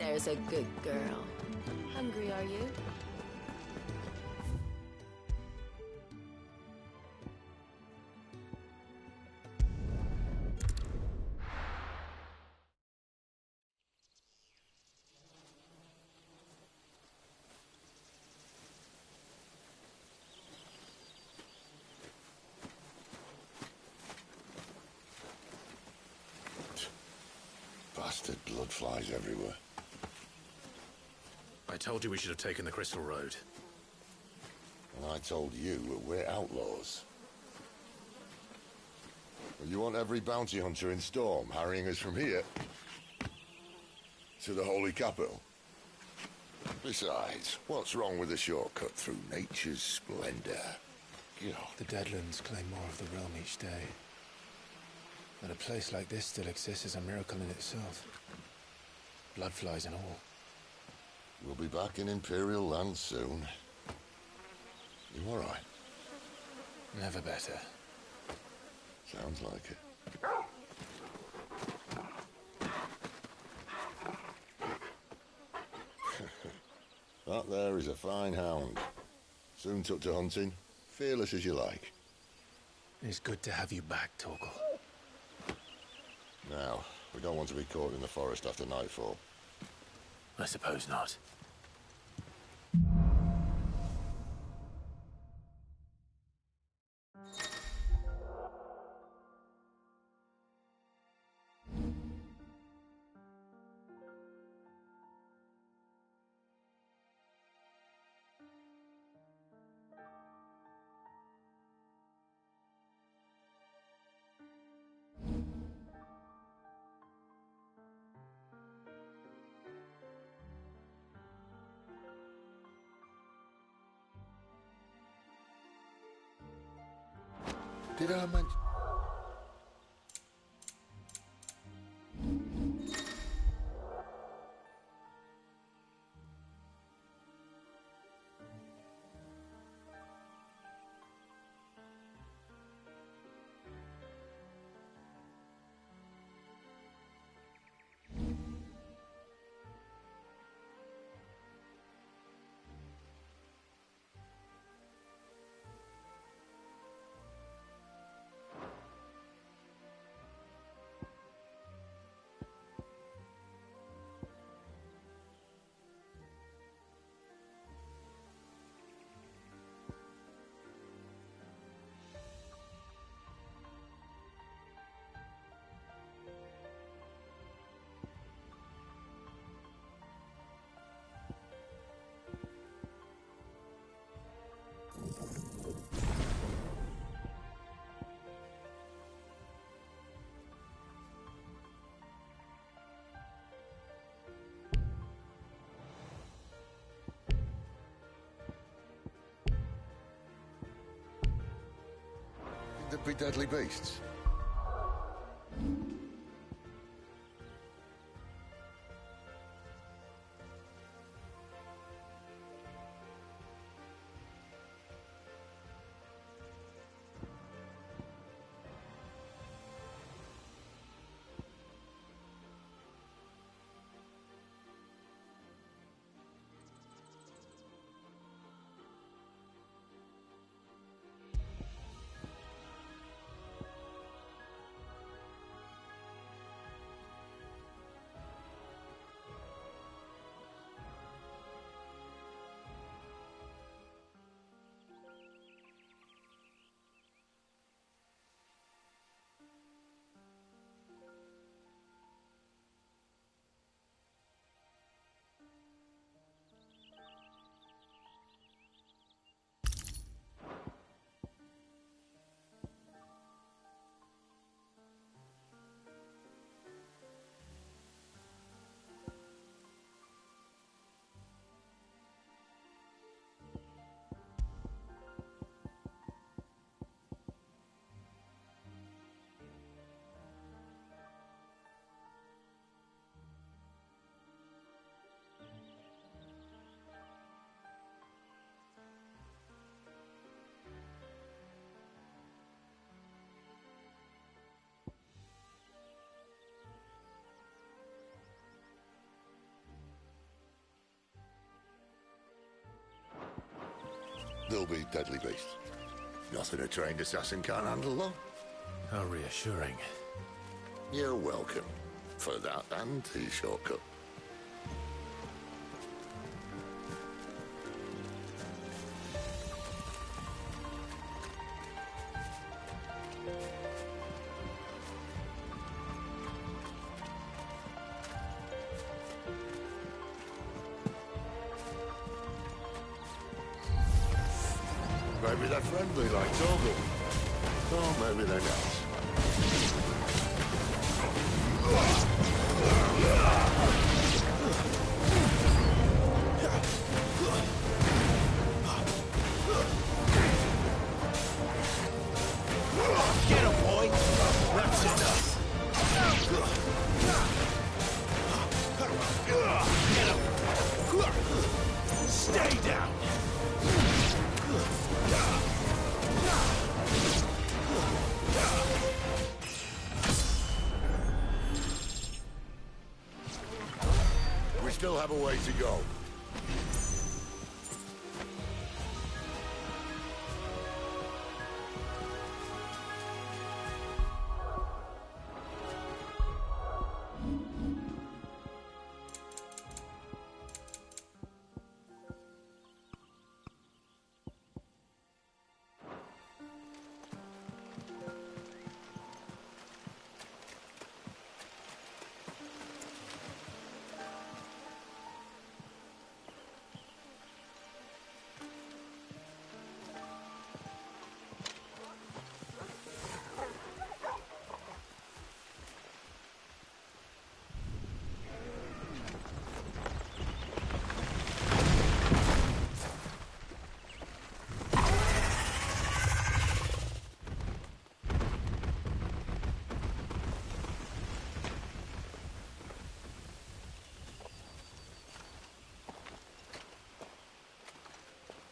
There's a good girl. Hungry, are you? Bastard blood flies everywhere. I told you we should have taken the Crystal Road. And I told you that we're outlaws. Well, you want every bounty hunter in Storm harrying us from here to the Holy Capital? Besides, what's wrong with a shortcut through nature's splendor? The Deadlands claim more of the realm each day. That a place like this still exists is a miracle in itself. Bloodflies and all. We'll be back in Imperial land soon. You all right? Never better. Sounds like it. That there is a fine hound. Soon took to hunting. Fearless as you like. It's good to have you back, Torgal. Now, we don't want to be caught in the forest after nightfall. I suppose not. Did I mention... There'd be deadly beasts? There'll be deadly beasts. Nothing a trained assassin can't handle, though. How reassuring. You're welcome. For that and the shortcut. Maybe they're friendly like Torgal. Or maybe they're not. Get him, boy! That's enough! Get him! Stay down! We still have a way to go.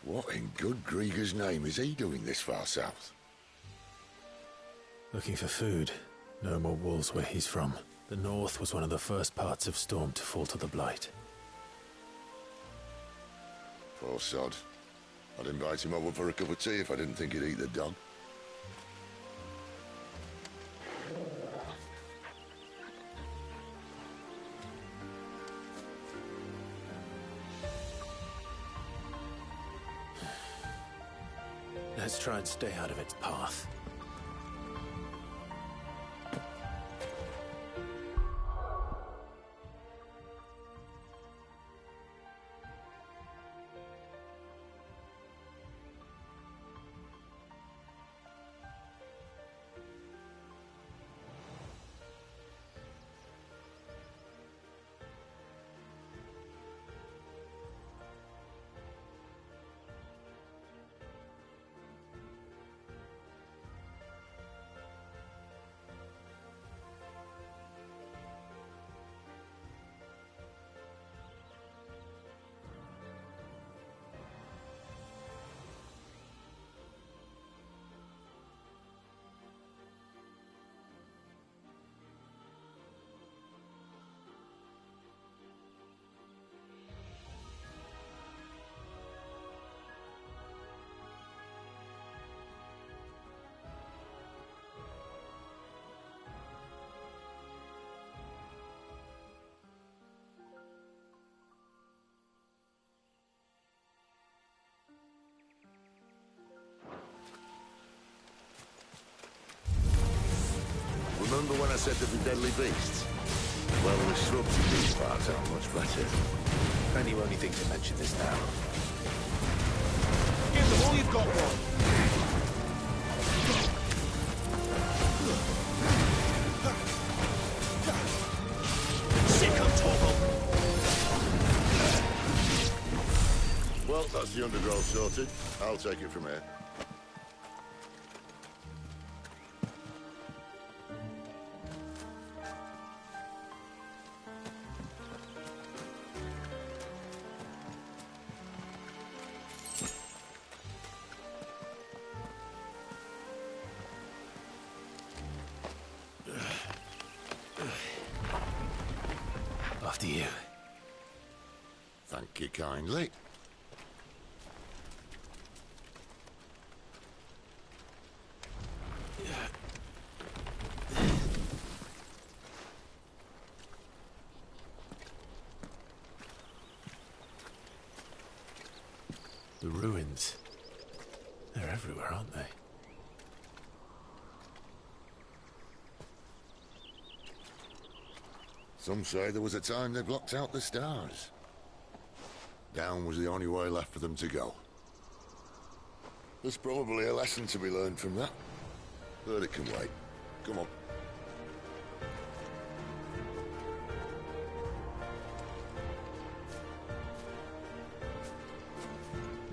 What in good Grieger's name is he doing this far south? Looking for food. No more wolves where he's from. The north was one of the first parts of Storm to fall to the Blight. Poor sod. I'd invite him over for a cup of tea if I didn't think he'd eat the dog. Let's try and stay out of its path. Remember when I said there'd be deadly beasts? Well, the shrubs in these parts aren't much better. And you only think to mention this now. Give them all you've got, one! Sick of Torgal! Well, that's the undergrowth sorted. I'll take it from here. After you. Thank you kindly. The ruins. They're everywhere, aren't they? Some say there was a time they blocked out the stars. Down was the only way left for them to go. There's probably a lesson to be learned from that. But it can wait. Come on.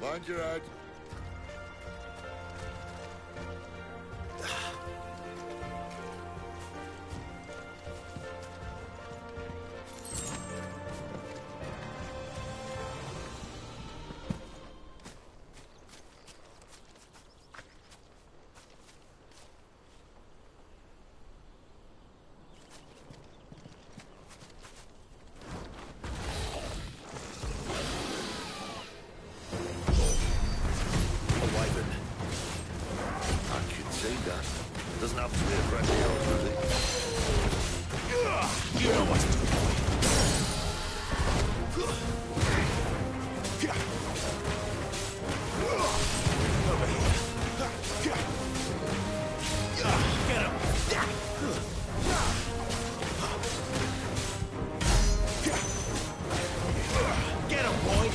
Mind your head. Doesn't have to be a friend of yours, does it? You know what to do, boy. Over here. Get him. Get him, boy.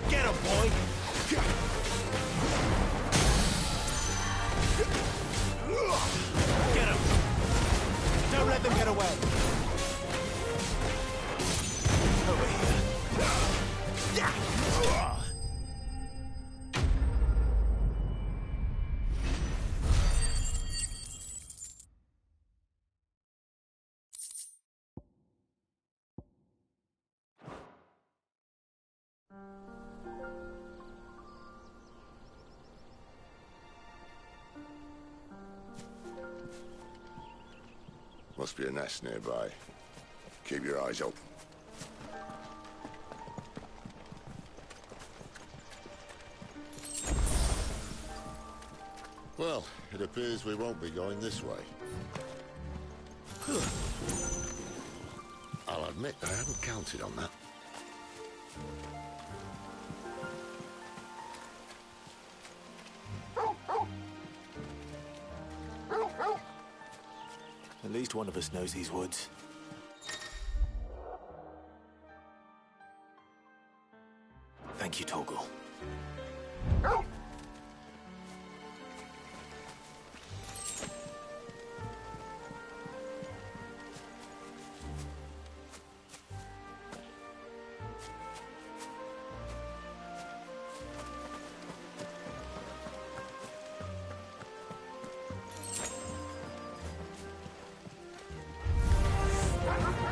Get him, boy! Get him! Don't let them get away! Over here. Must be a nest nearby. Keep your eyes open. Well, it appears we won't be going this way. I'll admit I hadn't counted on that. At least one of us knows these woods. Thank you, Torgal.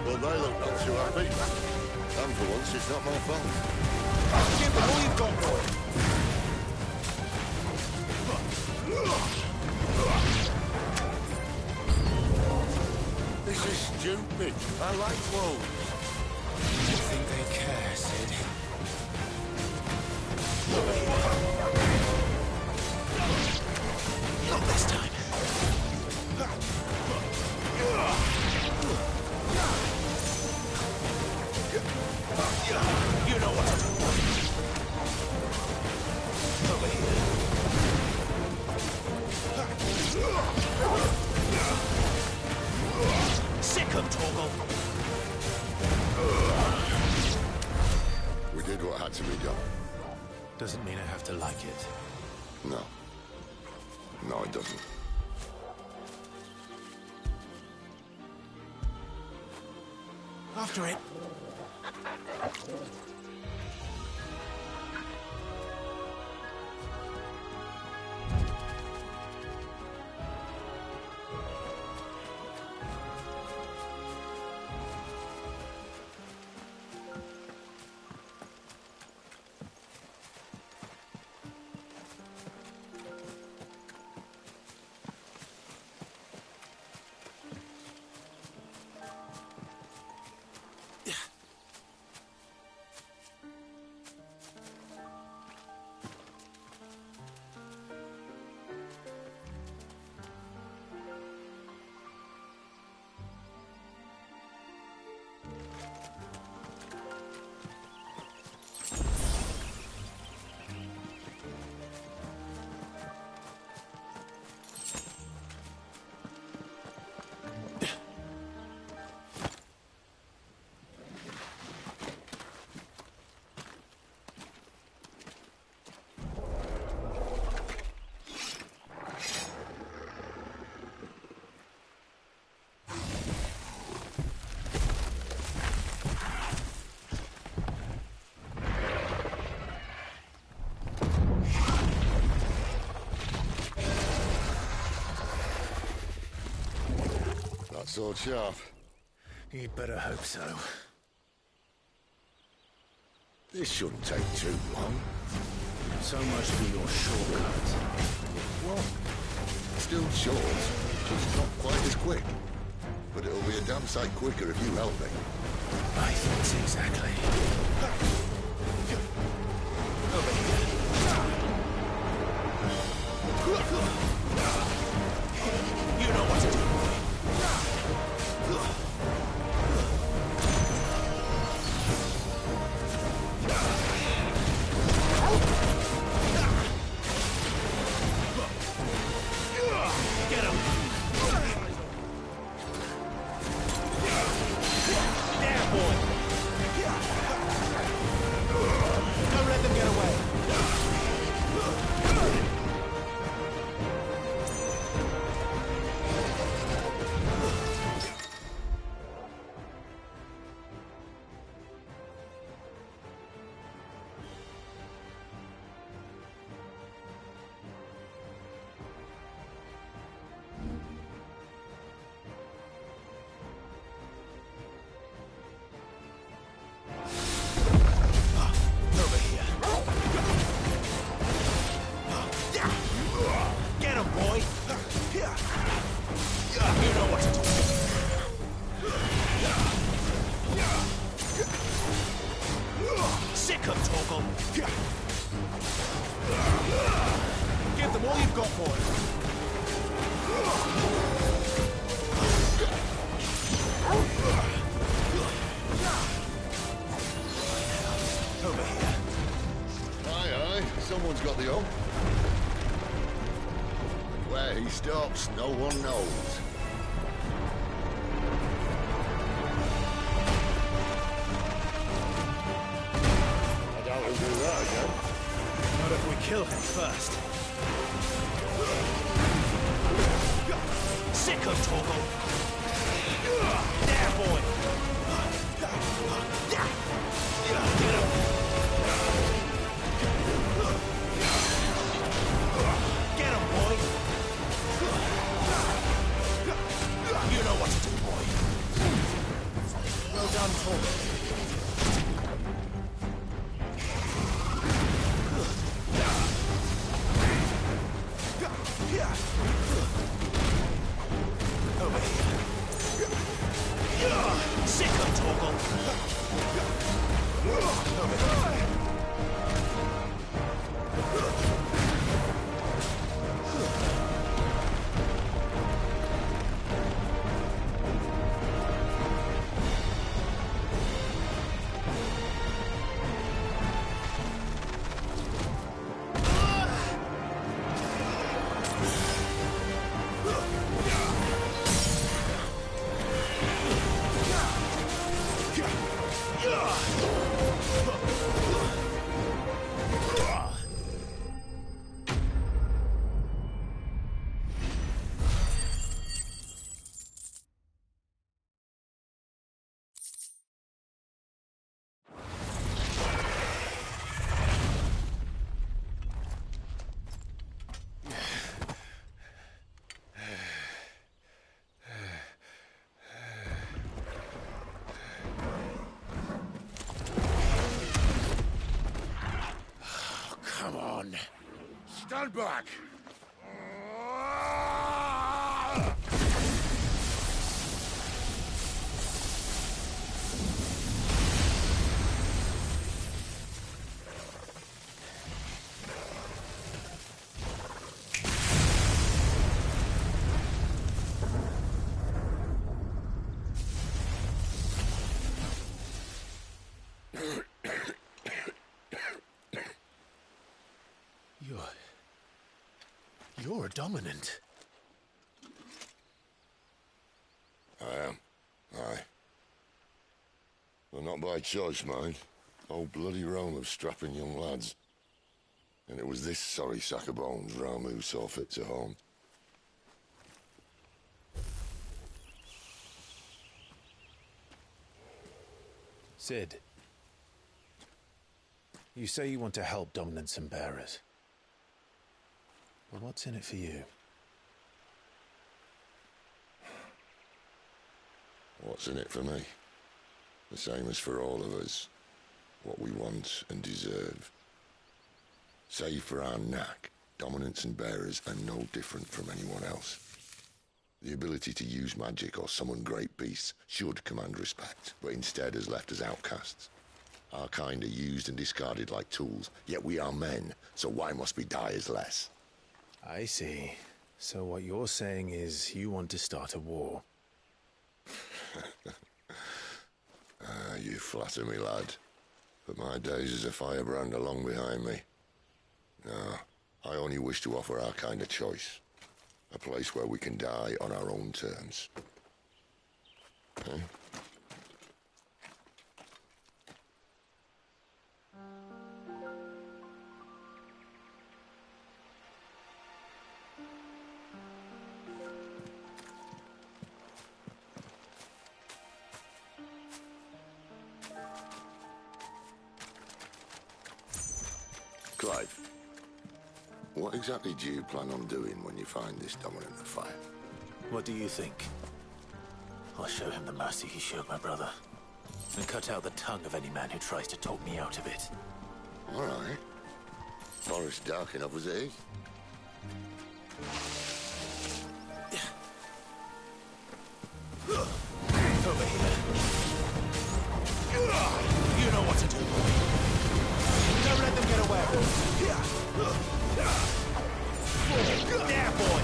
Well, they look not too happy. And for once, it's not my fault. Give them all you've got, boy! This is stupid. I like wolves. I think they care, Sid. Not this time. You know what to do. Over here. Sick 'em, Torgal. We did what had to be done. Doesn't mean I have to like it. No. No, it doesn't. After it. sword sharp? You'd better hope so. This shouldn't take too long. So much for your shortcut. What? Still short, just not quite as quick. But it'll be a damn sight quicker if you help me. I thought exactly. Over here. You know what to do, boy. Get him! There, boy! Don't let them get away! Over here. Get him, boy! You know what to do. Sick 'em, Torgal! Give them all you've got, boy! Over here. Aye, aye, someone's got the hump. Where he stops, no one knows. I doubt he'll do that again. Not if we kill him first. Sick 'em, Torgal! There, boy! Get him! Get him, boy! You know what to do, boy! Well done, Torgal. Over here. Sick 'em, Torgal! Over here. Come on. Stand back! You're a dominant. I am. Aye. Well, not by choice, mind. Old bloody Rome of strapping young lads. And it was this sorry sack of bones Ramu saw fit to home. Sid, you say you want to help dominants and bearers. Well, what's in it for you? What's in it for me? The same as for all of us. What we want and deserve. Save for our knack, dominants and bearers are no different from anyone else. The ability to use magic or summon great beasts should command respect, but instead has left us outcasts. Our kind are used and discarded like tools, yet we are men, so why must we die as less? I see. So what you're saying is you want to start a war. You flatter me, lad. But my days as a firebrand are long behind me. No, I only wish to offer our kind of choice. A place where we can die on our own terms. Huh? Clive, what exactly do you plan on doing when you find this dominant of fire? What do you think? I'll show him the mercy he showed my brother. And cut out the tongue of any man who tries to talk me out of it. All right. Forest dark enough as it is. Over here. You know what to do, boy. Don't let them get away. There, boy.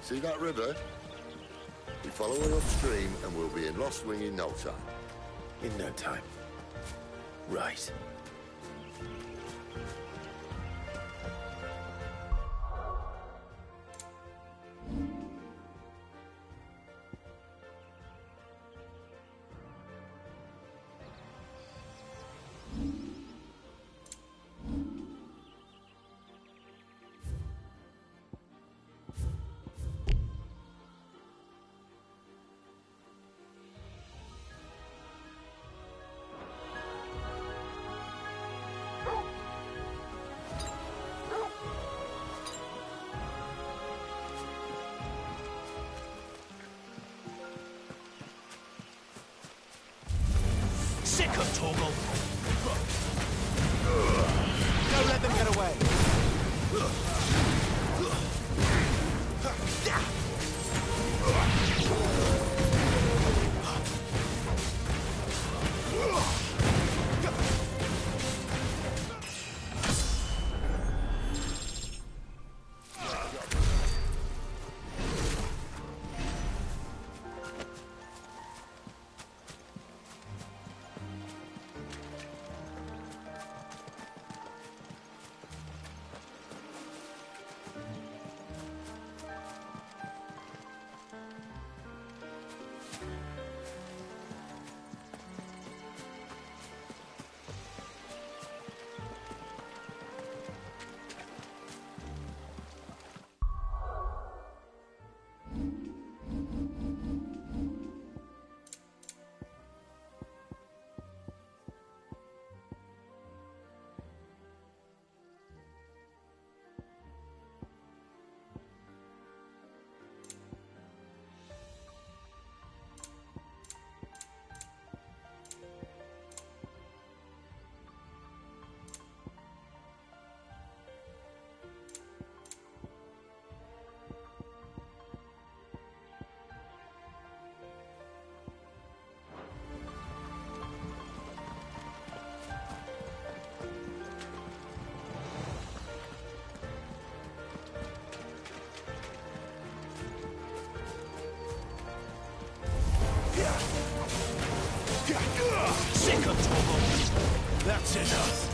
See that river? We follow her upstream and we'll be in Lost Wing in no time. In no time. Right. Sick of Torgal. Don't let them get away. Sick of Torgal. That's enough.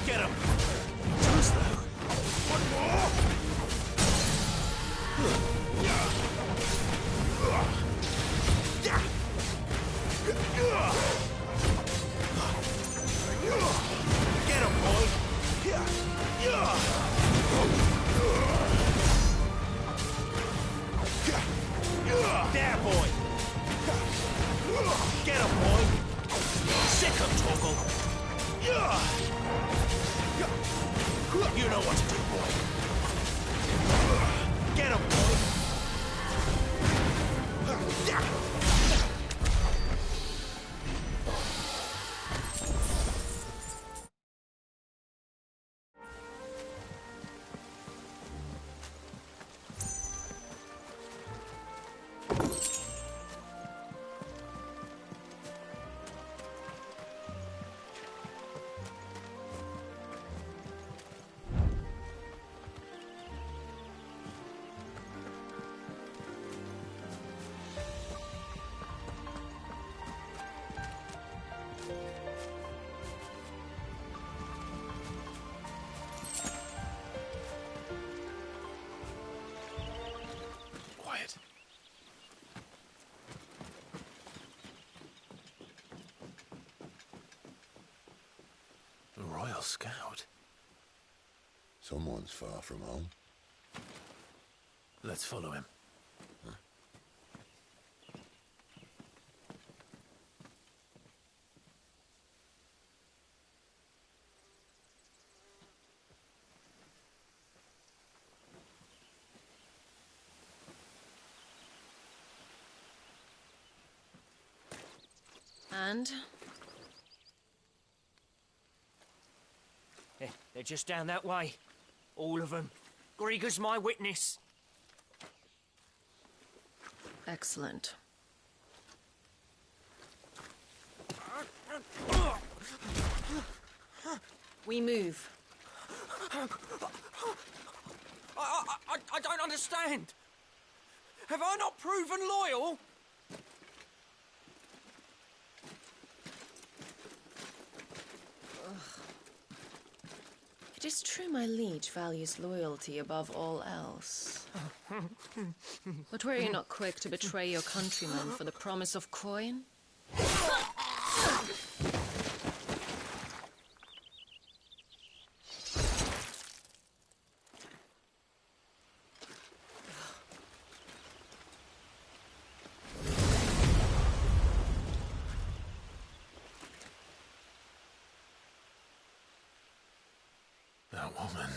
Get him! Too slow. One more! Get him, boy! There, boy! Get him, boy! Sick of Torgal! You know what to do, boy. Get him, boy. Quiet. A Royal Scout? Someone's far from home. Let's follow him. And? They're just down that way. All of them. Grieger's my witness. Excellent. We move. I don't understand. Have I not proven loyal? It is true my liege values loyalty above all else. But were you not quick to betray your countrymen for the promise of coin? That woman.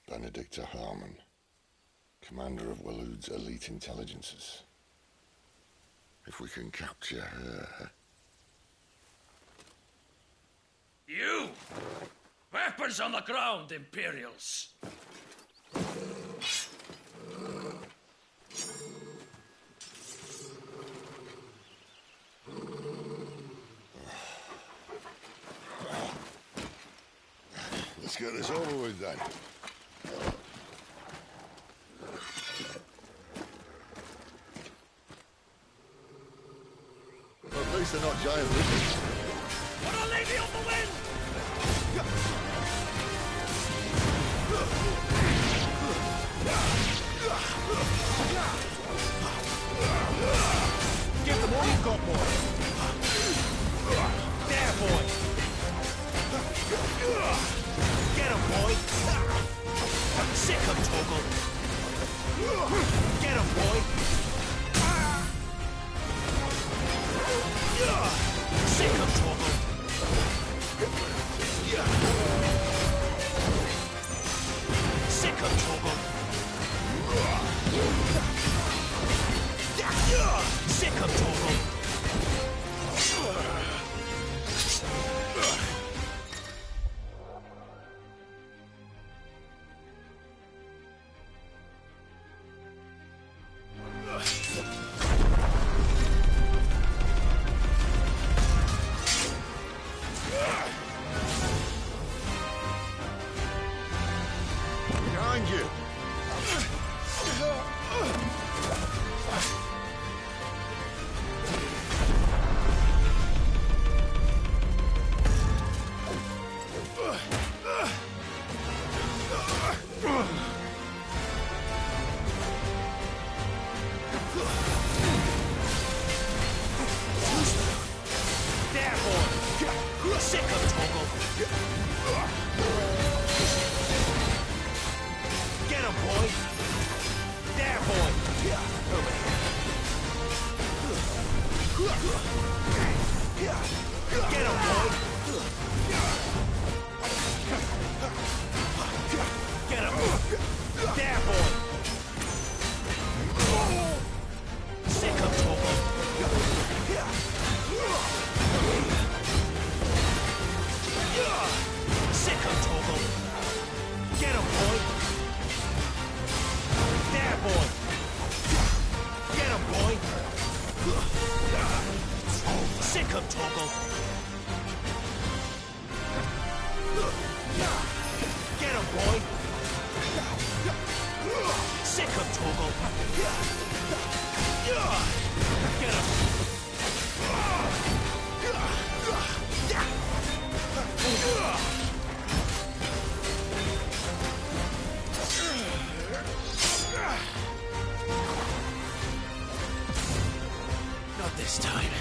Benedicta Harmon, commander of Waloed's elite intelligences. If we can capture her... You! Weapons on the ground, Imperials! Let's get this over with then. Well, at least they're not giant lizards. Put a lady on the wind! Give them all you've got, boy. There, boy. Get him, boy. I'm sick of Torgal. Get him, boy. Sick of Torgal. Sick of Torgal. Sick of Torgal. Behind you! There, boy. Sick of Torgal. Get him, boy. There, boy. Over here. Get him, boy. Get him. There, boy. Sick of Torgal. Sick of Torgal. Get him, boy. There, boy. Get him, boy. Sick of Torgal. Get him, boy. Sick of Torgal. Get him. Not this time.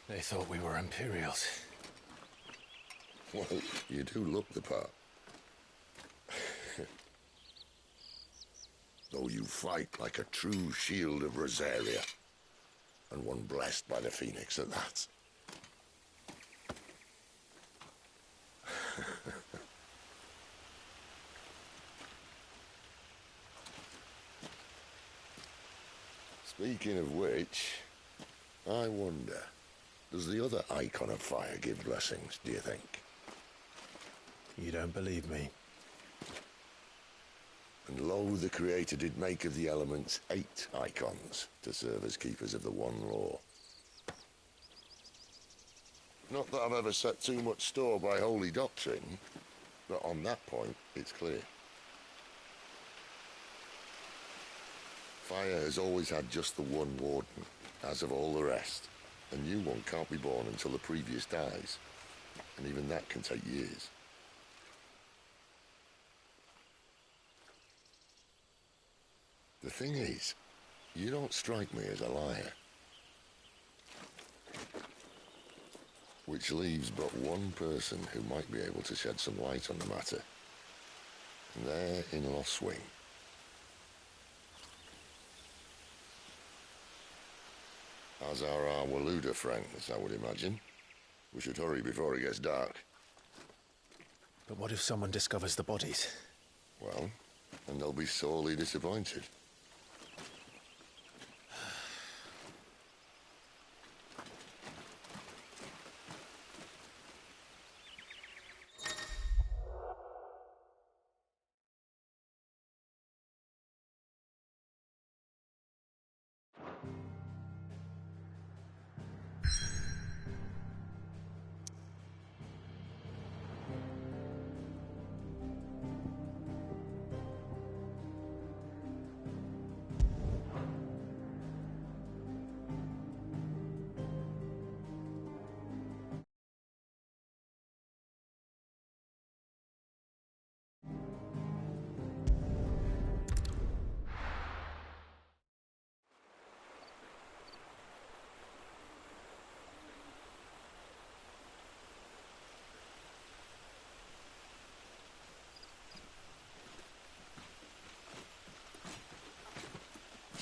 They thought we were Imperials. Well, you do look the part. Though you fight like a true shield of Rosaria. And one blessed by the Phoenix at that. Speaking of which, I wonder, does the other icon of fire give blessings, do you think? You don't believe me? And lo, the Creator did make of the elements 8 icons to serve as keepers of the one law. Not that I've ever set too much store by holy doctrine, but on that point, it's clear. Fire has always had just the one warden, as of all the rest. A new one can't be born until the previous dies, and even that can take years. The thing is, you don't strike me as a liar. Which leaves but one person who might be able to shed some light on the matter. And they're in Lost Swing. As are our Waluda friends, I would imagine. We should hurry before it gets dark. But what if someone discovers the bodies? Well, and they'll be sorely disappointed.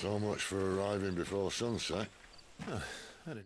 So much for arriving before sunset. I don't...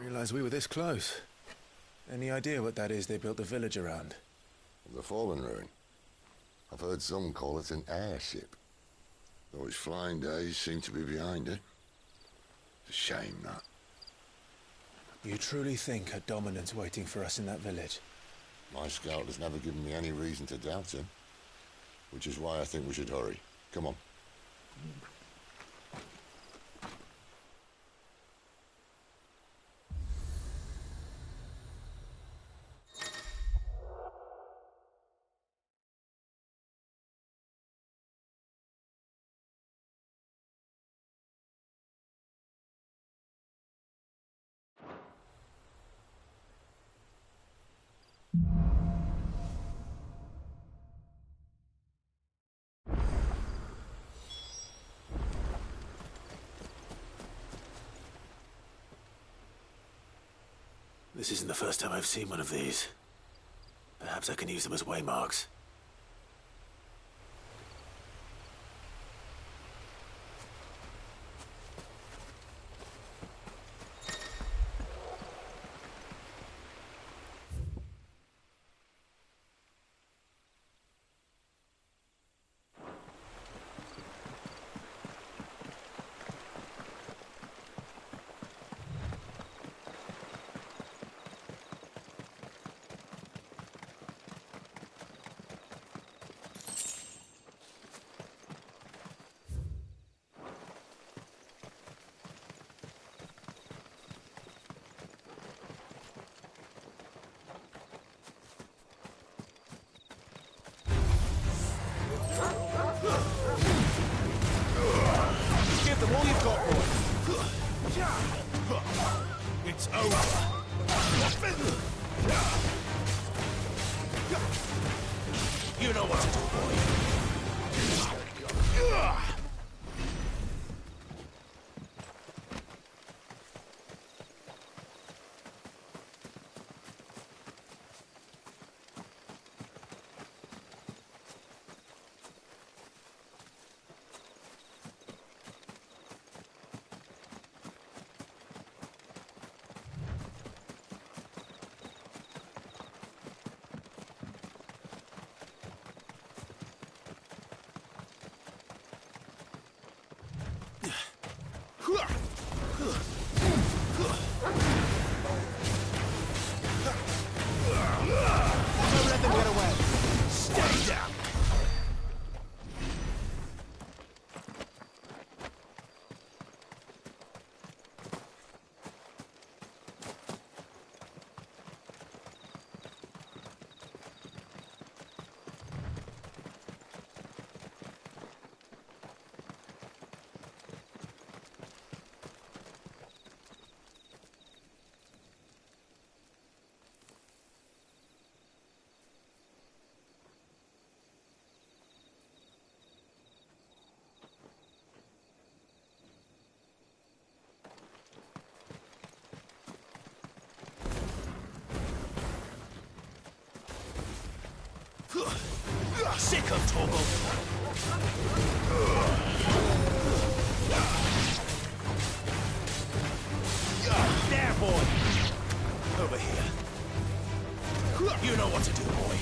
Realized we were this close. Any idea what that is they built the village around? The fallen ruin. I've heard some call it an airship. Though its flying days seem to be behind it. It's a shame, that. You truly think a dominant's waiting for us in that village? My scout has never given me any reason to doubt him. Which is why I think we should hurry. Come on. This isn't the first time I've seen one of these. Perhaps I can use them as waymarks. Give them all you've got, boy. It's over. You know what to do, boy. Sick of Torgal! There, boy! Over here. You know what to do, boy.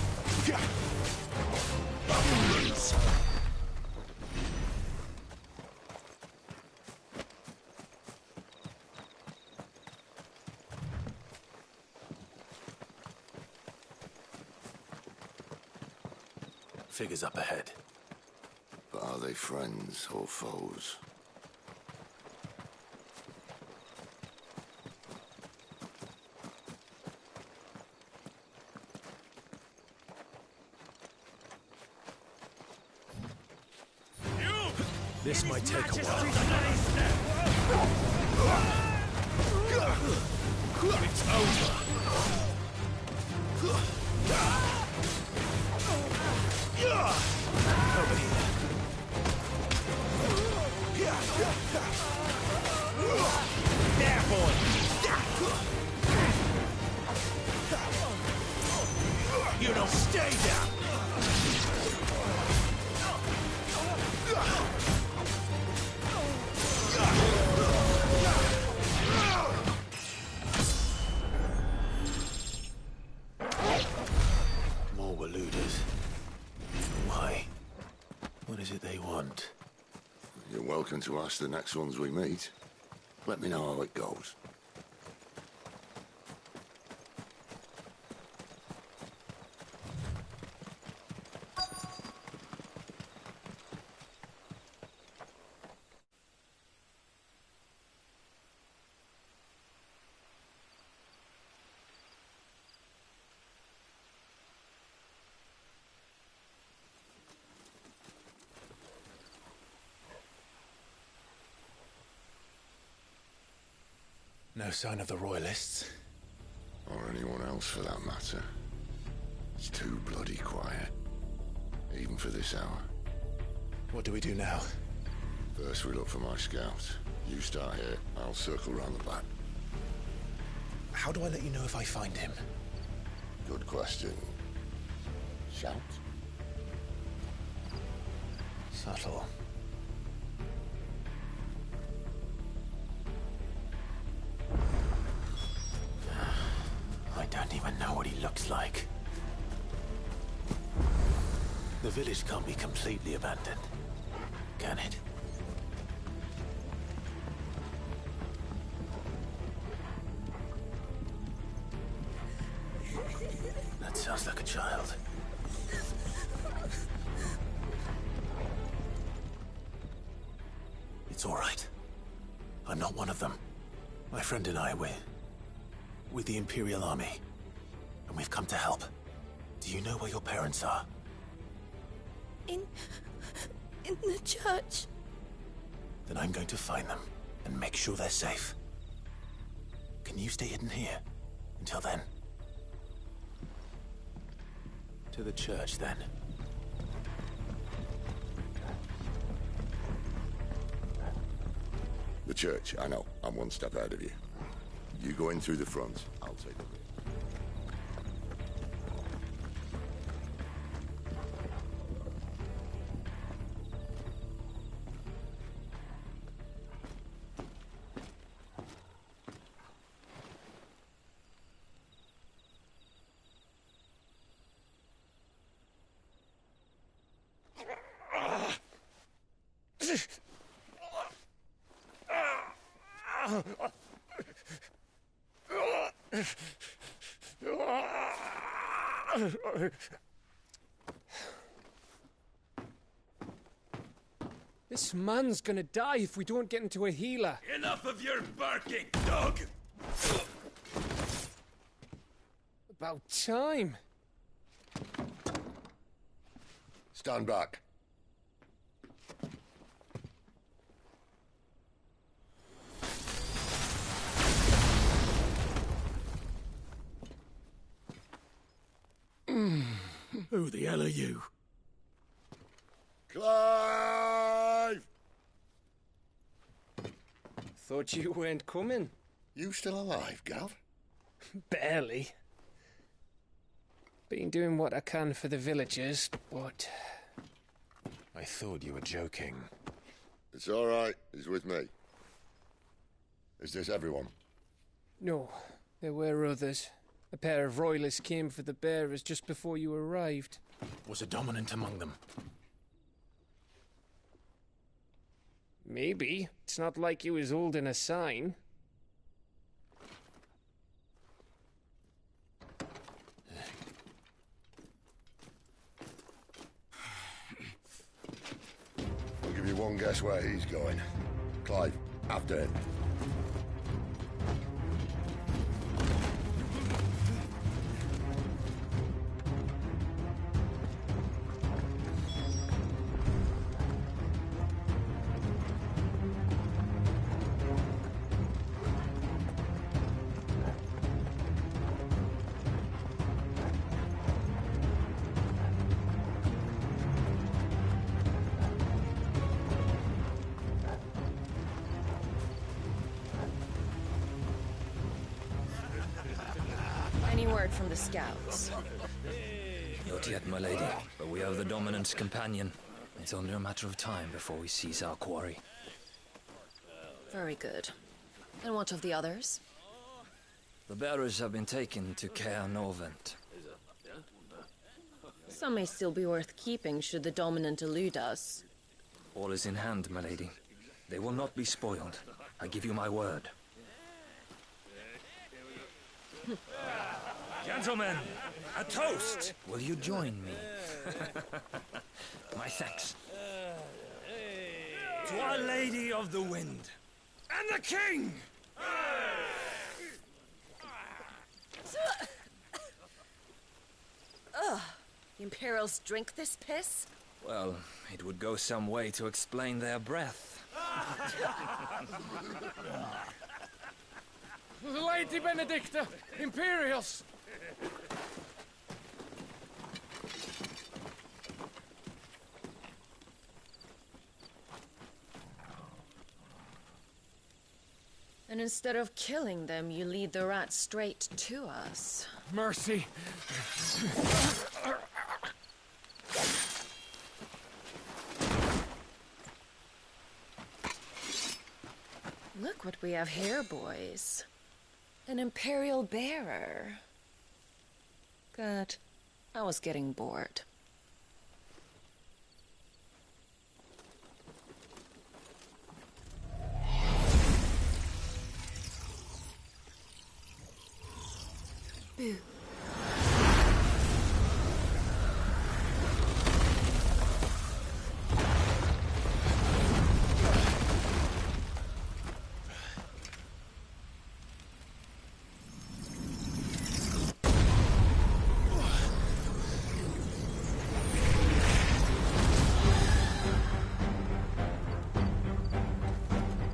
Figures up ahead. But are they friends or foes? This might take a while. It's over. Over here. There, boy. You don't stay down. More Waluders. Why? What is it they want? You're welcome to ask the next ones we meet. Let me know how it goes. No sign of the Royalists. Or anyone else for that matter. It's too bloody quiet. Even for this hour. What do we do now? First we look for my scout. You start here, I'll circle round the back. How do I let you know if I find him? Good question. Shout? Subtle. I don't even know what he looks like. The village can't be completely abandoned, can it? That sounds like a child. It's all right. I'm not one of them. My friend and I, we're with the Imperial Army, and we've come to help. Do you know where your parents are? In the church. Then I'm going to find them and make sure they're safe. Can you stay hidden here until then? To the church, then. The church, I know. I'm one step ahead of you. You go in through the front, I'll take the rear. This man's gonna die if we don't get into a healer. Enough of your barking, dog! About time. Stand back. Who the hell are you? Clive! Thought you weren't coming. You still alive, Gav? Barely. Been doing what I can for the villagers, but... I thought you were joking. It's all right. He's with me. Is this everyone? No, there were others. A pair of royalists came for the bearers just before you arrived. Was a dominant among them? Maybe. It's not like he was holding a sign. I'll give you one guess where he's going. Clive, after him. Any word from the scouts? Not yet, my lady, but we have the Dominant's companion. It's only a matter of time before we seize our quarry. Very good. And what of the others? The bearers have been taken to Caer Novent. Some may still be worth keeping should the Dominant elude us. All is in hand, my lady. They will not be spoiled. I give you my word. Gentlemen, a toast! Will you join me? My thanks. To Our Lady of the Wind. And the King! Ugh. The Imperials drink this piss? Well, it would go some way to explain their breath. Lady Benedicta! Imperials! And instead of killing them, you lead the rats straight to us. Mercy! Look what we have here, boys. An Imperial bearer. Good. I was getting bored. Boo.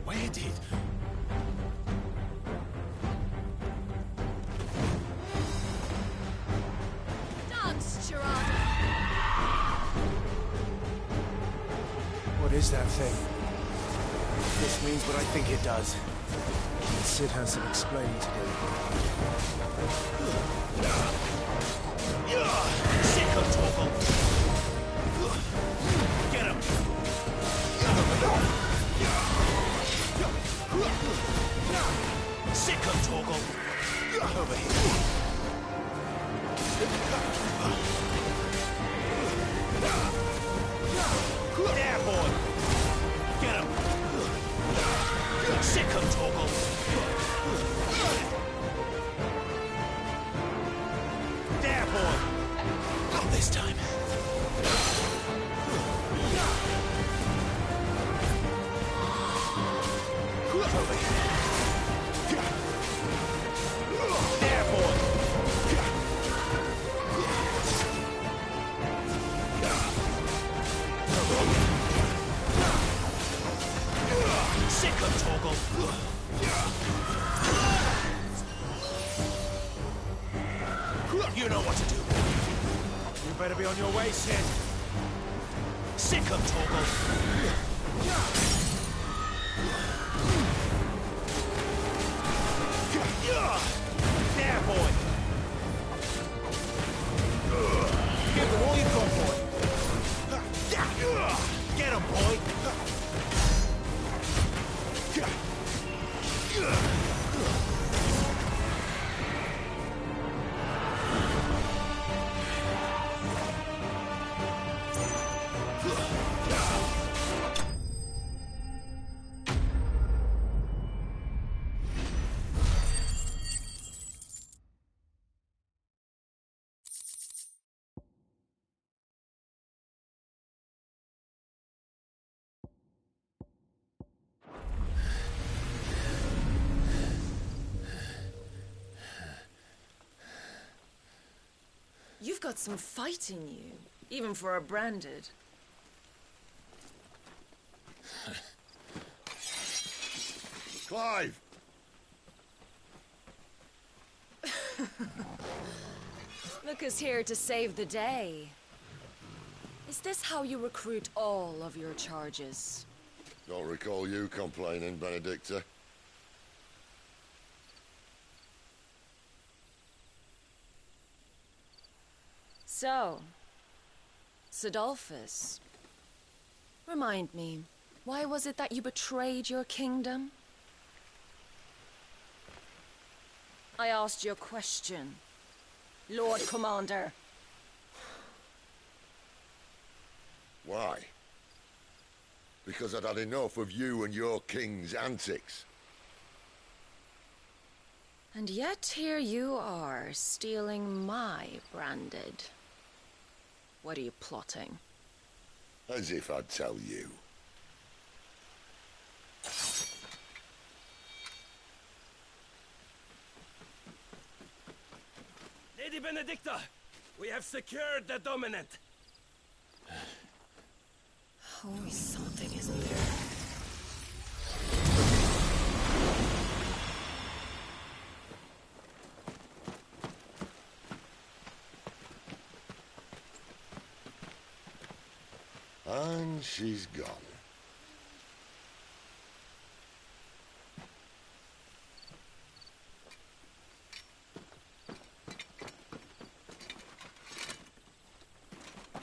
Where did... Dance, Gerard! What is that thing? This means what I think it does. Sid has some explaining to do. Sick of Torgal! Get him! Sick of Torgal! Over here. There, boy! Get him! Sick of Torgal! There, boy! Not this time. Over here. There, boy! Sick of Torgal! You know what to do. You better be on your way, Sid. Sick of Torgal! There, boy! got some fight in you, even for a branded. Clive! Look who's here to save the day. Is this how you recruit all of your charges? Don't recall you complaining, Benedicta. So, Sidolphus, remind me, why was it that you betrayed your kingdom? I asked you a question, Lord Commander. Why? Because I'd had enough of you and your king's antics. And yet here you are, stealing my branded. What are you plotting? As if I'd tell you. Lady Benedicta, we have secured the dominant. Always something, isn't there? And she's gone.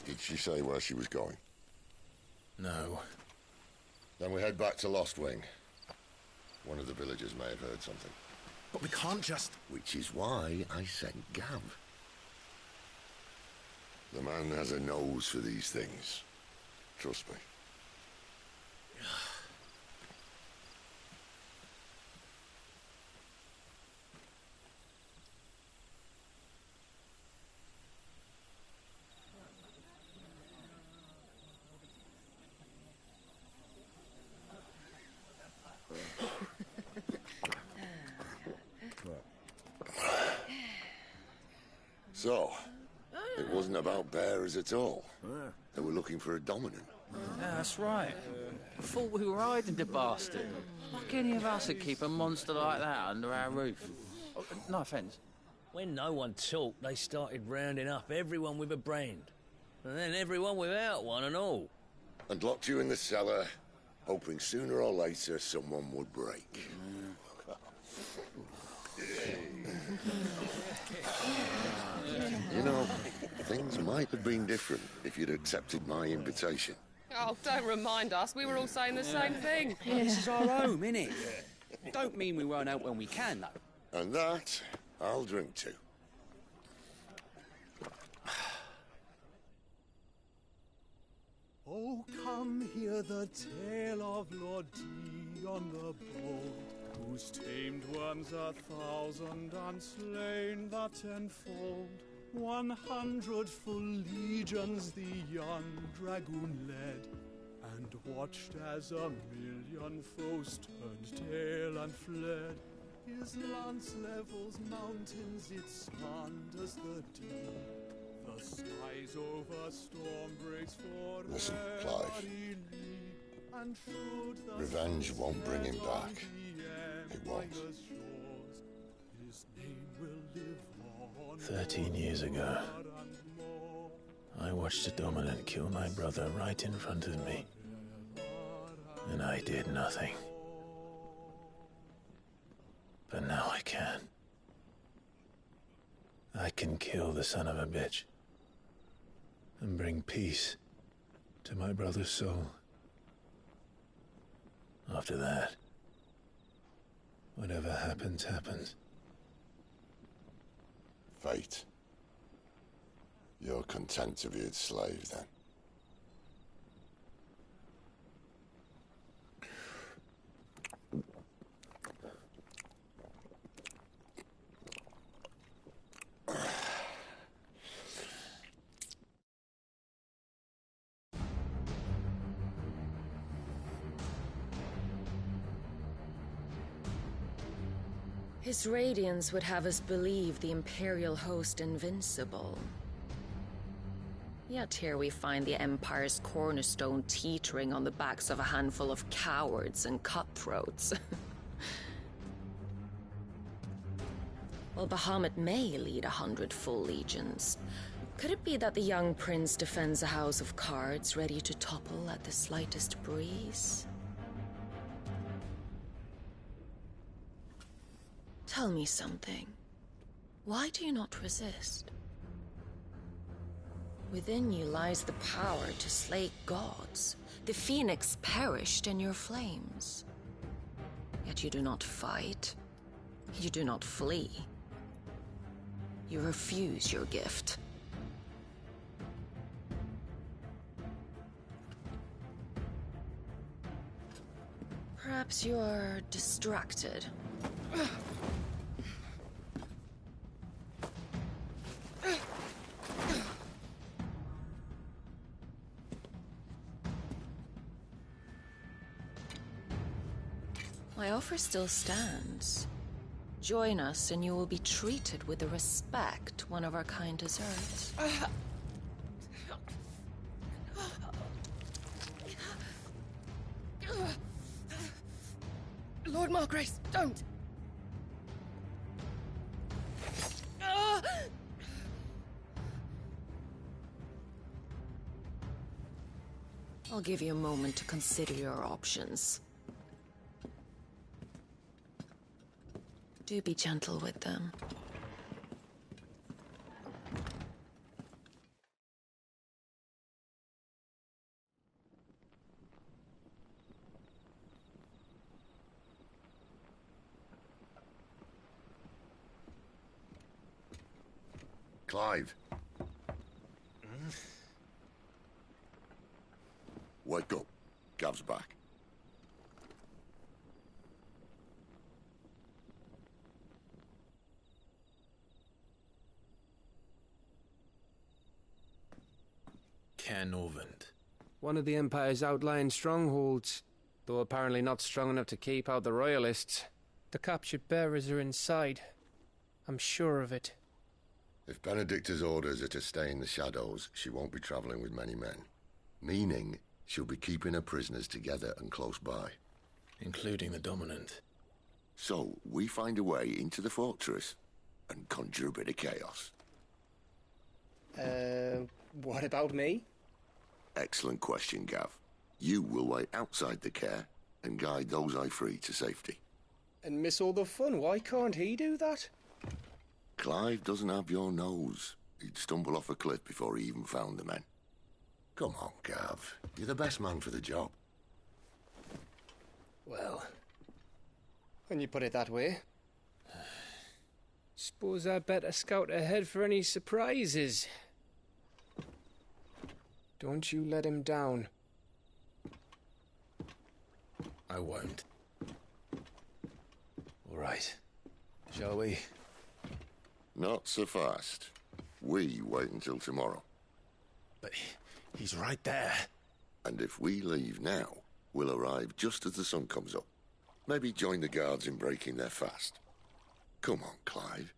Did she say where she was going? No. Then we head back to Lost Wing. One of the villagers may have heard something. But we can't just... Which is why I sent Gav. The man has a nose for these things. Trust me. So, it wasn't about bearers at all. They were looking for a dominant. Yeah, that's right. I thought we were hiding the bastard. Like any of us would keep a monster like that under our roof. Oh, no offence. When no one talked, they started rounding up everyone with a brand. And then everyone without one and all. And locked you in the cellar, hoping sooner or later someone would break. You know, things might have been different if you'd accepted my invitation. Oh, don't remind us. We were all saying the same thing. This is our home, innit? Don't mean we won't out when we can, though. And that, I'll drink to. Oh, come hear the tale of Lord Dion the Bold, who's tamed worms 1,000 and slain the 10-fold. 100 full legions the young dragoon led, and watched as 1,000,000 foes turned tail and fled. His lance levels mountains, it slanders the deep. The skies over storm breaks for Listen, Clive. and Revenge won't bring him back. It won't. His name will live on 13 years ago, I watched a dominant kill my brother right in front of me. And I did nothing. But now I can. I can kill the son of a bitch. And bring peace to my brother's soul. After that, whatever happens, happens. Fate. You're content to be its slave, then? His radiance would have us believe the Imperial host invincible. Yet here we find the Empire's cornerstone teetering on the backs of a handful of cowards and cutthroats. Well, Bahamut may lead 100 full legions. Could it be that the young prince defends a house of cards ready to topple at the slightest breeze? Tell me something. Why do you not resist? Within you lies the power to slay gods. The phoenix perished in your flames. Yet you do not fight. You do not flee. You refuse your gift. Perhaps you are distracted. My offer still stands. Join us and you will be treated with the respect one of our kind deserves. Lord Margrace, don't! I'll give you a moment to consider your options. Do be gentle with them. Clive. Wake up. Gav's back. Norvend. One of the Empire's outlying strongholds, though apparently not strong enough to keep out the Royalists. The captured bearers are inside. I'm sure of it. If Benedicta's orders are to stay in the shadows, she won't be travelling with many men. Meaning, she'll be keeping her prisoners together and close by. Including the Dominant. So, we find a way into the fortress and conjure a bit of chaos. What about me? Excellent question, Gav. You will wait outside the care and guide those I free to safety. And miss all the fun. Why can't he do that? Clive doesn't have your nose. He'd stumble off a cliff before he even found the men. Come on, Gav. You're the best man for the job. Well, when you put it that way. Suppose I'd better scout ahead for any surprises. Don't you let him down. I won't. All right. Shall we? Not so fast. We wait until tomorrow. But he's right there. And if we leave now, we'll arrive just as the sun comes up. Maybe join the guards in breaking their fast. Come on, Clive.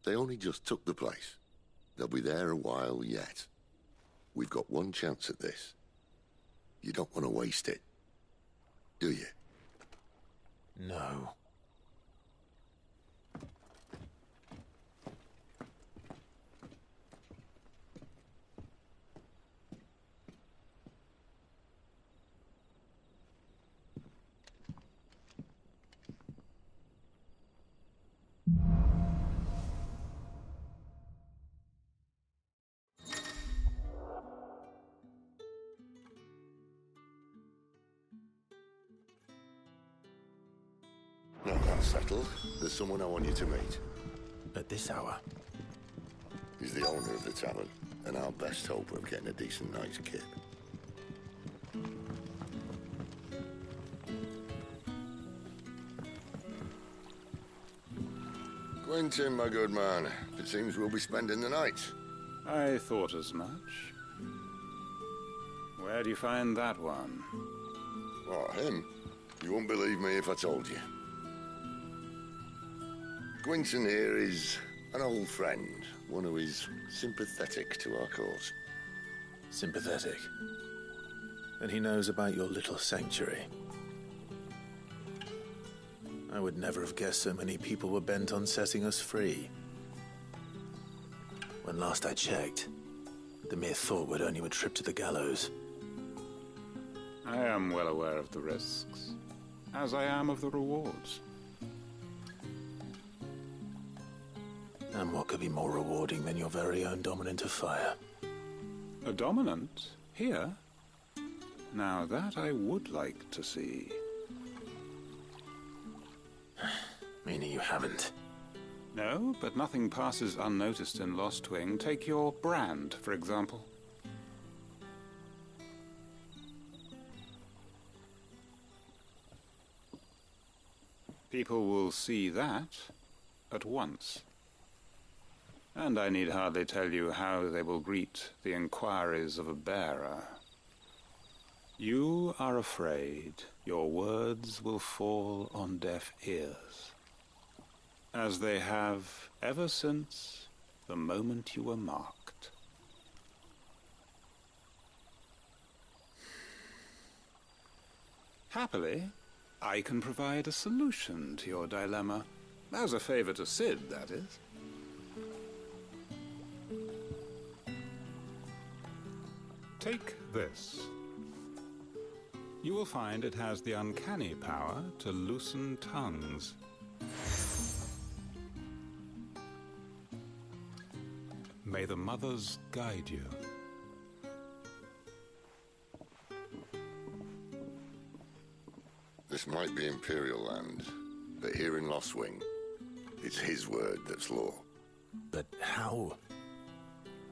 They only just took the place. They'll be there a while yet. We've got one chance at this. You don't want to waste it, do you? No. Now that's settled. There's someone I want you to meet. At this hour? He's the owner of the tavern, and our best hope of getting a decent night's kip. Quentin, my good man. It seems we'll be spending the night. I thought as much. Where do you find that one? Oh, him? You wouldn't believe me if I told you. Quentin here is an old friend, one who is sympathetic to our cause. Sympathetic. And he knows about your little sanctuary. I would never have guessed so many people were bent on setting us free. When last I checked, the mere thought would earn you a trip to the gallows. I am well aware of the risks, as I am of the rewards. And what could be more rewarding than your very own dominant of fire? A dominant? Here? Now that I would like to see. Meaning you haven't? No, but nothing passes unnoticed in Lost Wing. Take your brand, for example. People will see that at once. And I need hardly tell you how they will greet the inquiries of a bearer. You are afraid your words will fall on deaf ears, as they have ever since the moment you were marked. Happily, I can provide a solution to your dilemma, as a favor to Sid, that is. Take this. You will find it has the uncanny power to loosen tongues. May the mothers guide you. This might be Imperial land, but here in Lost Wing, it's his word that's law. But how?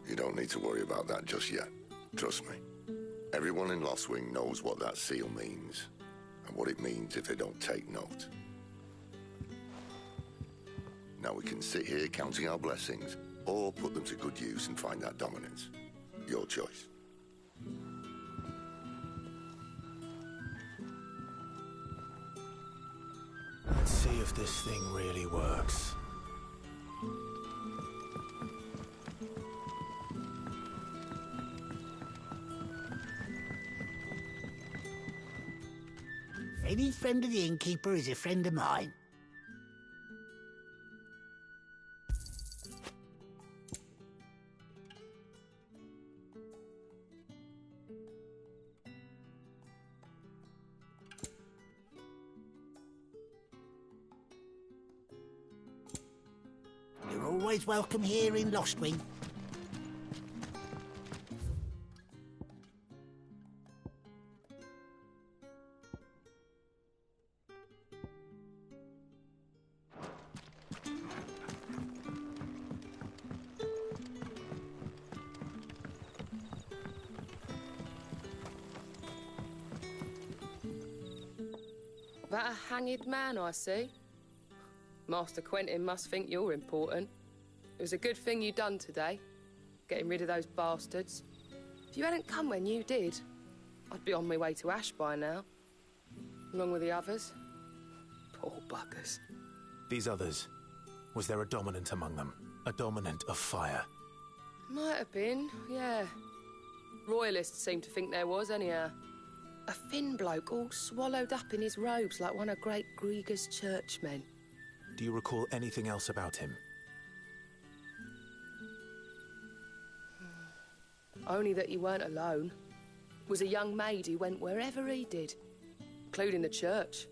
You don't need to worry about that just yet. Trust me. Everyone in Lost Wing knows what that seal means, and what it means if they don't take note. Now we can sit here counting our blessings, or put them to good use and find that dominance. Your choice. Let's see if this thing really works. Any friend of the innkeeper is a friend of mine. You're always welcome here in Lost Wing. That a hanged man I see? Master Quentin must think you're important. It was a good thing you done today, getting rid of those bastards. If you hadn't come when you did, I'd be on my way to Ash by now, along with the others. Poor buggers. These others, was there a dominant among them? A dominant of fire? Might have been, yeah. Royalists seem to think there was, anyhow. A thin bloke all swallowed up in his robes like one of Great Grieger's churchmen. Do you recall anything else about him? Only that he weren't alone. Was a young maid who went wherever he did, including the church,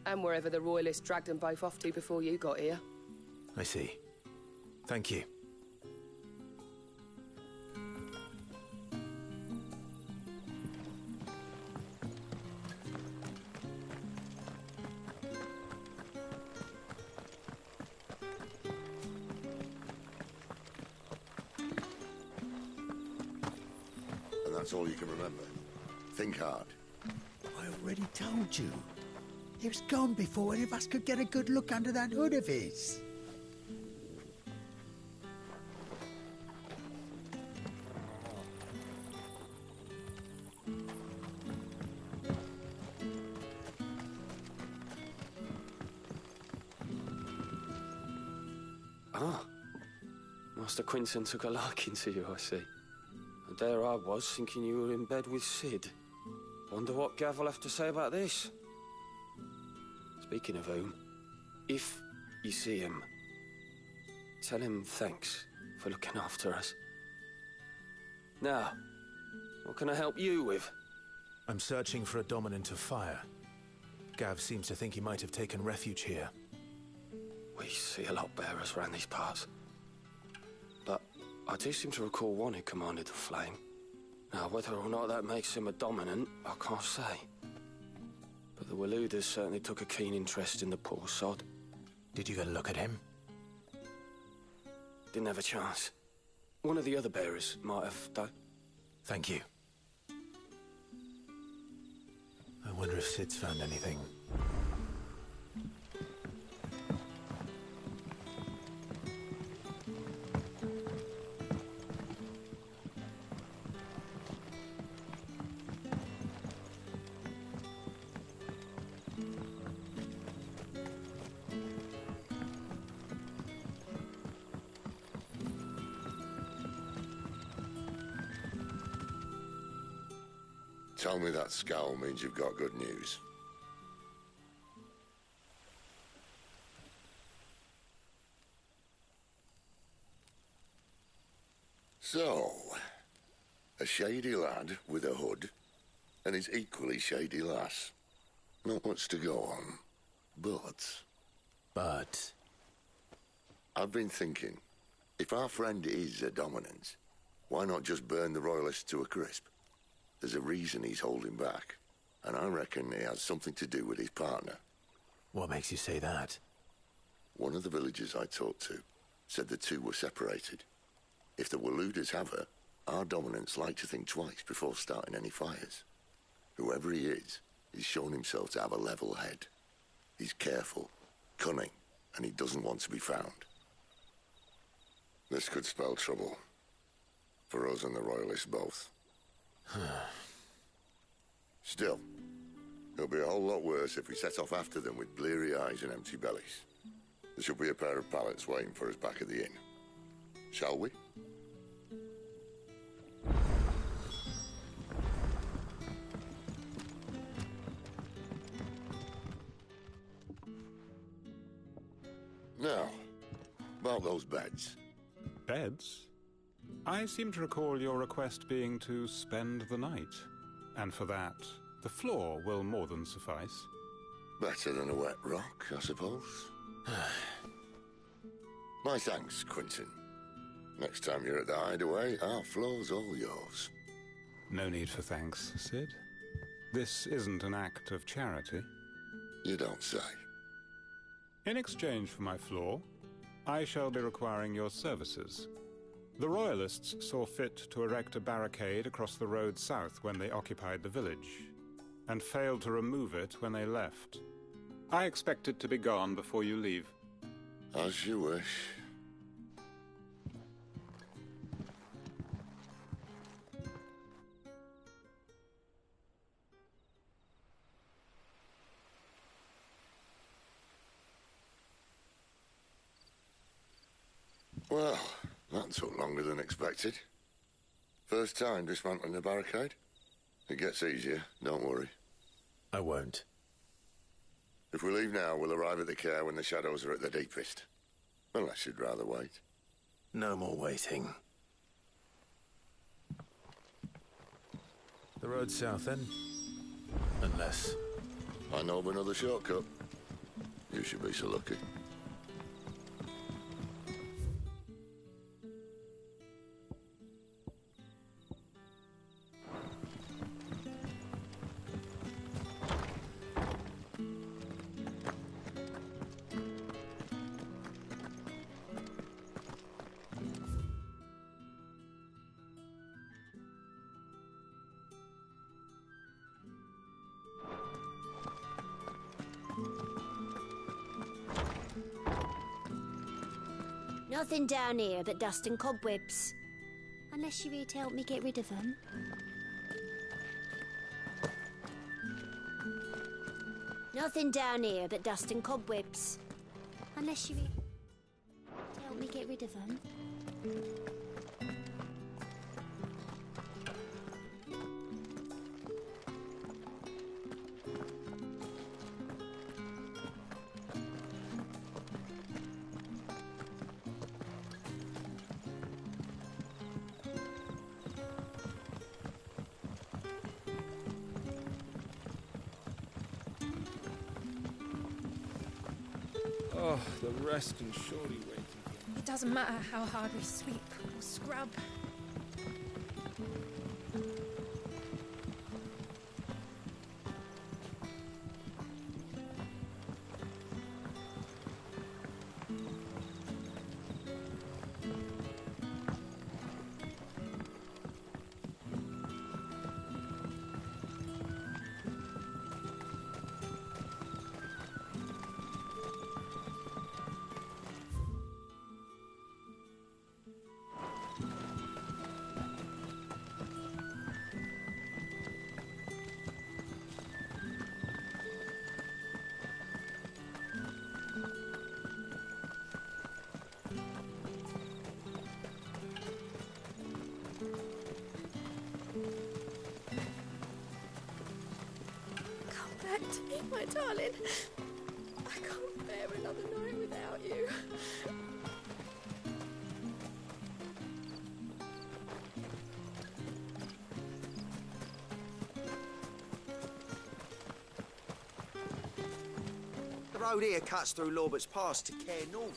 and wherever the Royalists dragged them both off to before you got here. I see. Thank you. That's all you can remember. Think hard. I already told you. He was gone before any of us could get a good look under that hood of his. Ah. Master Quinton took a liking to you, I see. there I was, thinking you were in bed with Sid. Wonder what Gav will have to say about this. Speaking of whom, if you see him, tell him thanks for looking after us. Now, what can I help you with? I'm searching for a dominant of fire. Gav seems to think he might have taken refuge here. We see a lot bearers around these parts. But I do seem to recall one who commanded the flame. Now, whether or not that makes him a dominant, I can't say. But the Waluders certainly took a keen interest in the poor sod. Did you get a look at him? Didn't have a chance. One of the other bearers might have, though. Thank you. I wonder if Sid's found anything. Tell me that scowl means you've got good news. So, a shady lad with a hood, and his equally shady lass. Not much to go on, but... I've been thinking, if our friend is a dominant, why not just burn the Royalists to a crisp? There's a reason he's holding back, and I reckon he has something to do with his partner. What makes you say that? One of the villagers I talked to said the two were separated. If the Waluders have her, our dominants like to think twice before starting any fires. Whoever he is, he's shown himself to have a level head. He's careful, cunning, and he doesn't want to be found. This could spell trouble. For us and the Royalists both. Still, it'll be a whole lot worse if we set off after them with bleary eyes and empty bellies. There should be a pair of pallets waiting for us back at the inn. Shall we? Now, about those beds. Beds? I seem to recall your request being to spend the night. And for that, the floor will more than suffice. Better than a wet rock, I suppose. My thanks, Quentin. Next time you're at the hideaway, our floor's all yours. No need for thanks, Sid. This isn't an act of charity. You don't say. In exchange for my floor, I shall be requiring your services. The Royalists saw fit to erect a barricade across the road south when they occupied the village, and failed to remove it when they left. I expect it to be gone before you leave. As you wish. Well, that took longer than expected. First time dismantling the barricade? It gets easier, don't worry. I won't. If we leave now, we'll arrive at the care when the shadows are at their deepest. Unless you'd rather wait. No more waiting. The road south, then? Unless... I know of another shortcut. You should be so lucky. Nothing down here but dust and cobwebs. Unless you're here to help me get rid of them. Nothing down here but dust and cobwebs. Unless you're here to help me get rid of them. Oh, the rest can surely wait. It doesn't matter how hard we sweep or scrub. Back to me, my darling. I can't bear another night without you. The road here cuts through Lorbert's Pass to Care Northern.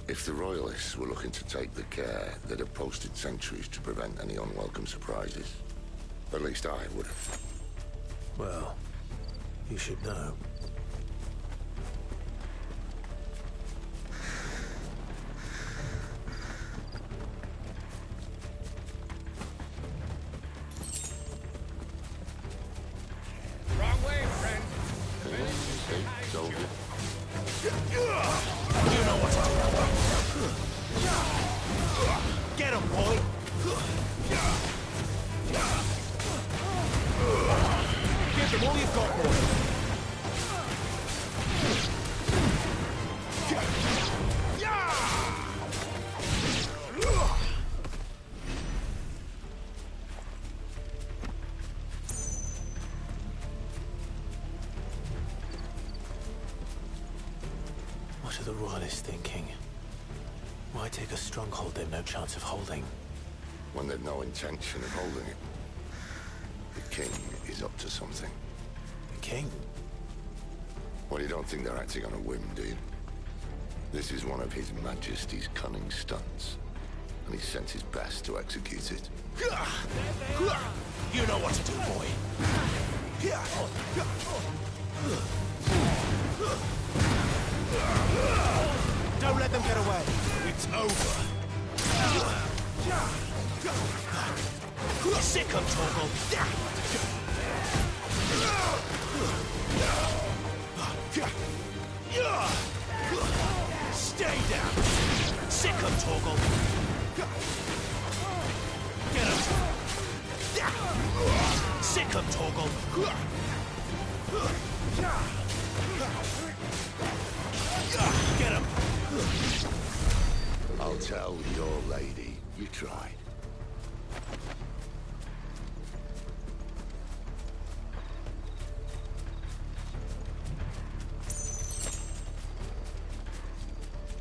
If the Royalists were looking to take the care, they'd have posted sentries to prevent any unwelcome surprises. At least I would have. Well, you should know. Wrong way, friend. It's over. You know what to do. Get him, boy. Give them all you've got, boy. What are the Royalists thinking? Why take a stronghold they've no chance of holding? When they've no intention of holding it. The king is up to something. The king? Well, you don't think they're acting on a whim, do you? This is one of His Majesty's cunning stunts, and he sent his best to execute it. You know what to do, boy. Don't let them get away. It's over. Sick of Torgal. Stay down. Sick of Torgal. Get him. Sick of Torgal. Get him. I'll tell your lady you tried.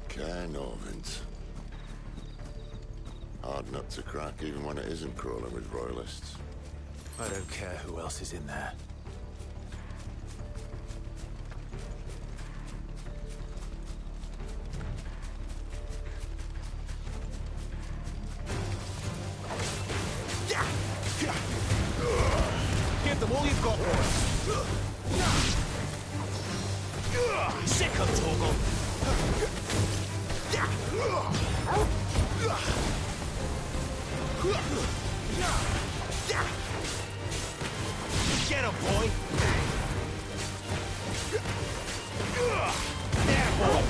Care Norvins. Hard nut to crack, even when it isn't crawling with Royalists. I don't care who else is in there. Give them all you've got, boy. Sick of Torgal. Get him, boy. There, boy.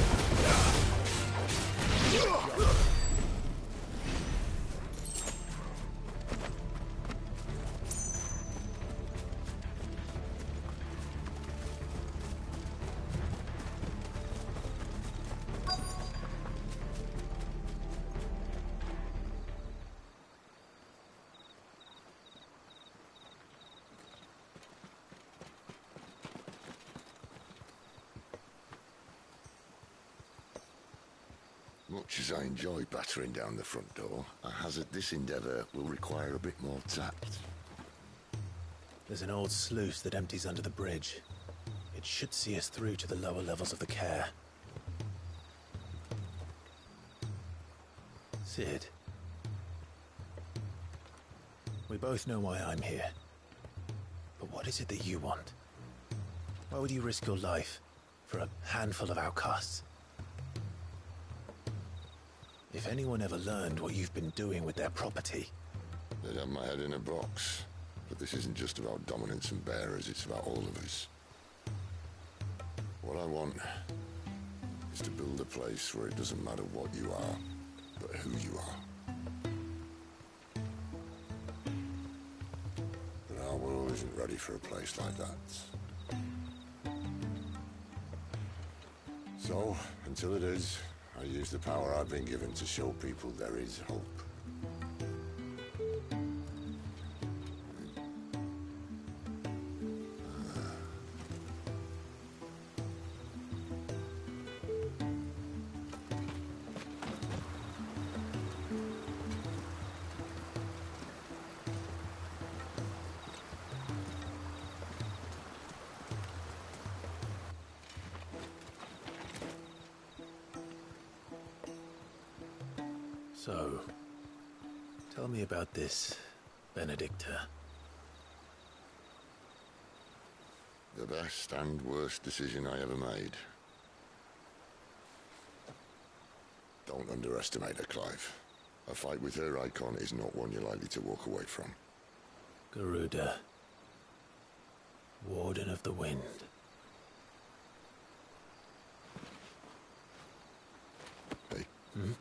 Much as I enjoy battering down the front door, I hazard this endeavour will require a bit more tact. There's an old sluice that empties under the bridge. It It should see us through to the lower levels of the care. Sid. We both know why I'm here. But what is it that you want? Why would you risk your life for a handful of outcasts? If anyone ever learned what you've been doing with their property... They'd have my head in a box. But this isn't just about dominance and bearers, it's about all of us. What I want is to build a place where it doesn't matter what you are, but who you are. But our world isn't ready for a place like that. So, until it is, I use the power I've been given to show people there is hope. So, tell me about this, Benedicta. The best and worst decision I ever made. Don't underestimate her, Clive. A fight with her icon is not one you're likely to walk away from. Garuda. Warden of the Wind. Hey. Hmm?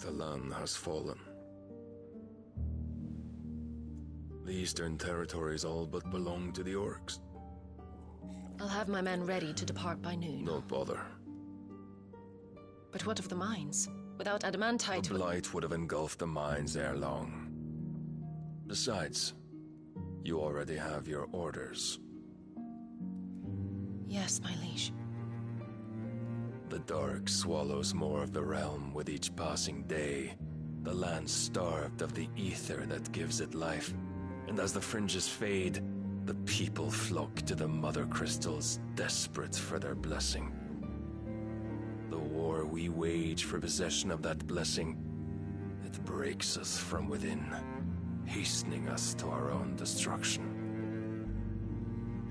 The land has fallen. The Eastern territories all but belong to the orcs. I'll have my men ready to depart by noon. Don't bother. But what of the mines? Without adamantite... The blight would have engulfed the mines ere long. Besides, you already have your orders. Yes, my liege. The dark swallows more of the realm with each passing day. The land starved of the ether that gives it life. And as the fringes fade, the people flock to the mother crystals, desperate for their blessing. The war we wage for possession of that blessing, it breaks us from within, hastening us to our own destruction.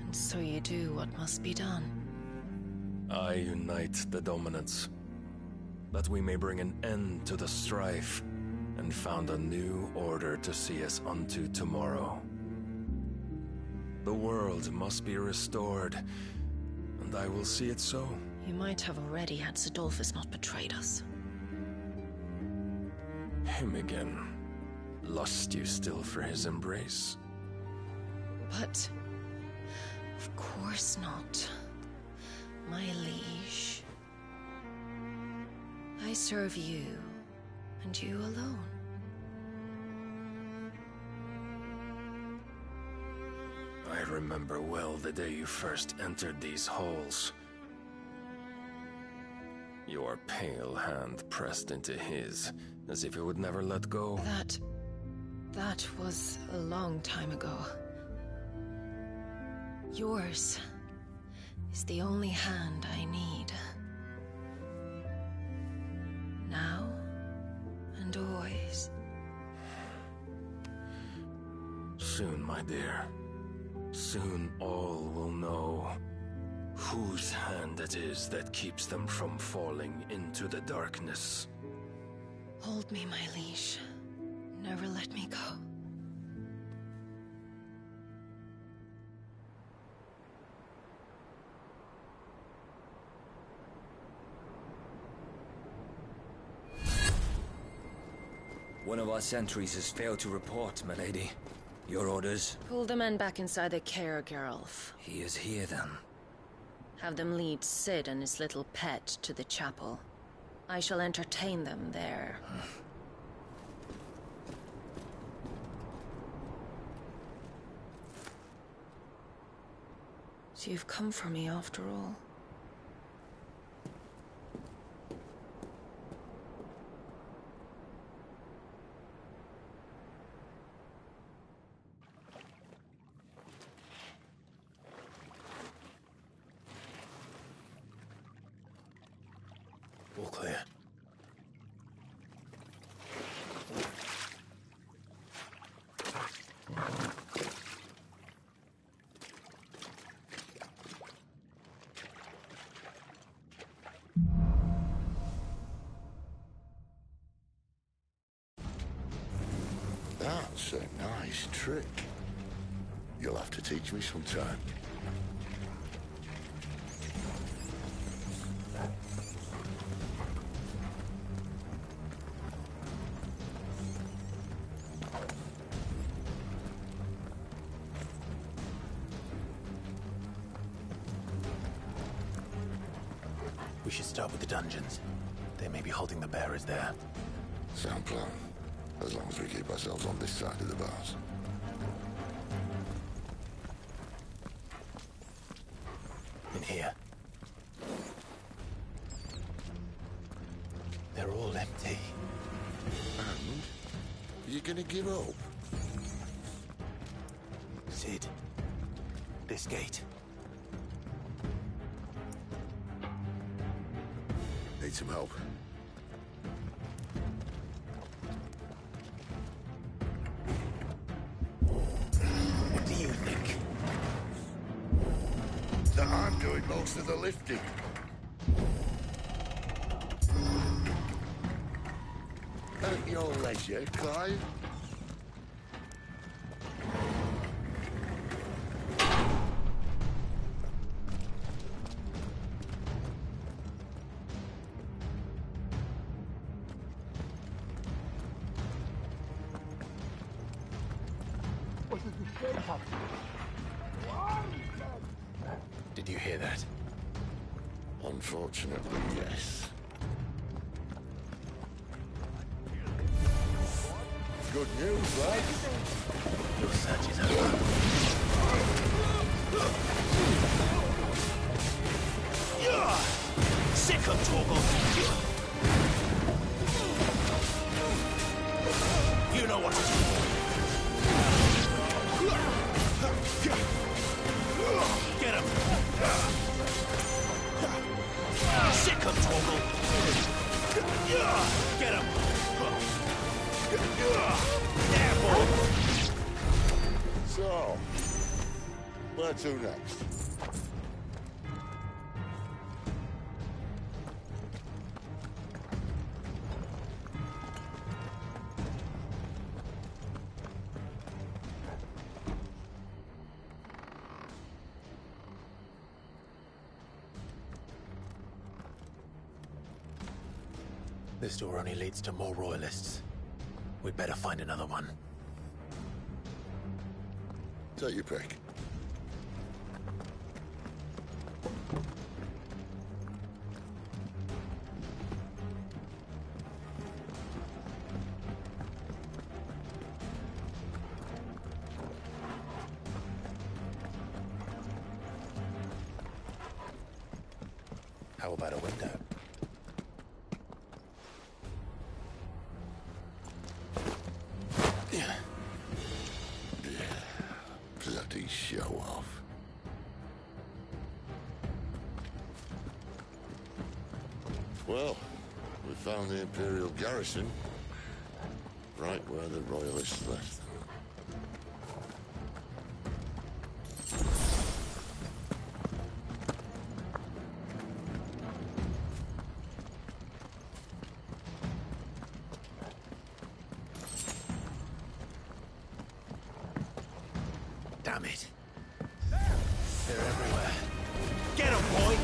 And so you do what must be done. I unite the dominants, that we may bring an end to the strife, and found a new order to see us unto tomorrow. The world must be restored, and I will see it so. You might have already had Sidolphus not betrayed us. Him again. Lust you still for his embrace? But... of course not. My liege. I serve you, and you alone. I remember well the day you first entered these halls. Your pale hand pressed into his, as if it would never let go. That was a long time ago. Yours is the only hand I need. Now and always. Soon, my dear. Soon all will know whose hand it is that keeps them from falling into the darkness. Hold me, my liege. Never let me go. One of our sentries has failed to report, my lady. Your orders? Pull the men back inside the care, Geralf. He is here, then. Have them lead Sid and his little pet to the chapel. I shall entertain them there. So you've come for me after all. All clear. That's a nice trick. You'll have to teach me sometime. We should start with the dungeons. They may be holding the bearers there. Sound plan. As long as we keep ourselves on this side of the bars. In here. They're all empty. And? Are you gonna give up? Sid. This gate. Need some help. What do you think? That I'm doing most of the lifting. At your leisure, Clive. Did you hear that? Unfortunately, yes. Good news, lad. Your search is over. Sick of Torgal! You know what to do. Get him! Sick of Torgal! Get him! There, boy! So, where to next? This door only leads to more royalists. We'd better find another one. Take your pick. How about a window? Bloody show off. Well, we found the Imperial garrison right where the Royalists left them. Damn it. They're everywhere. Get him, boy!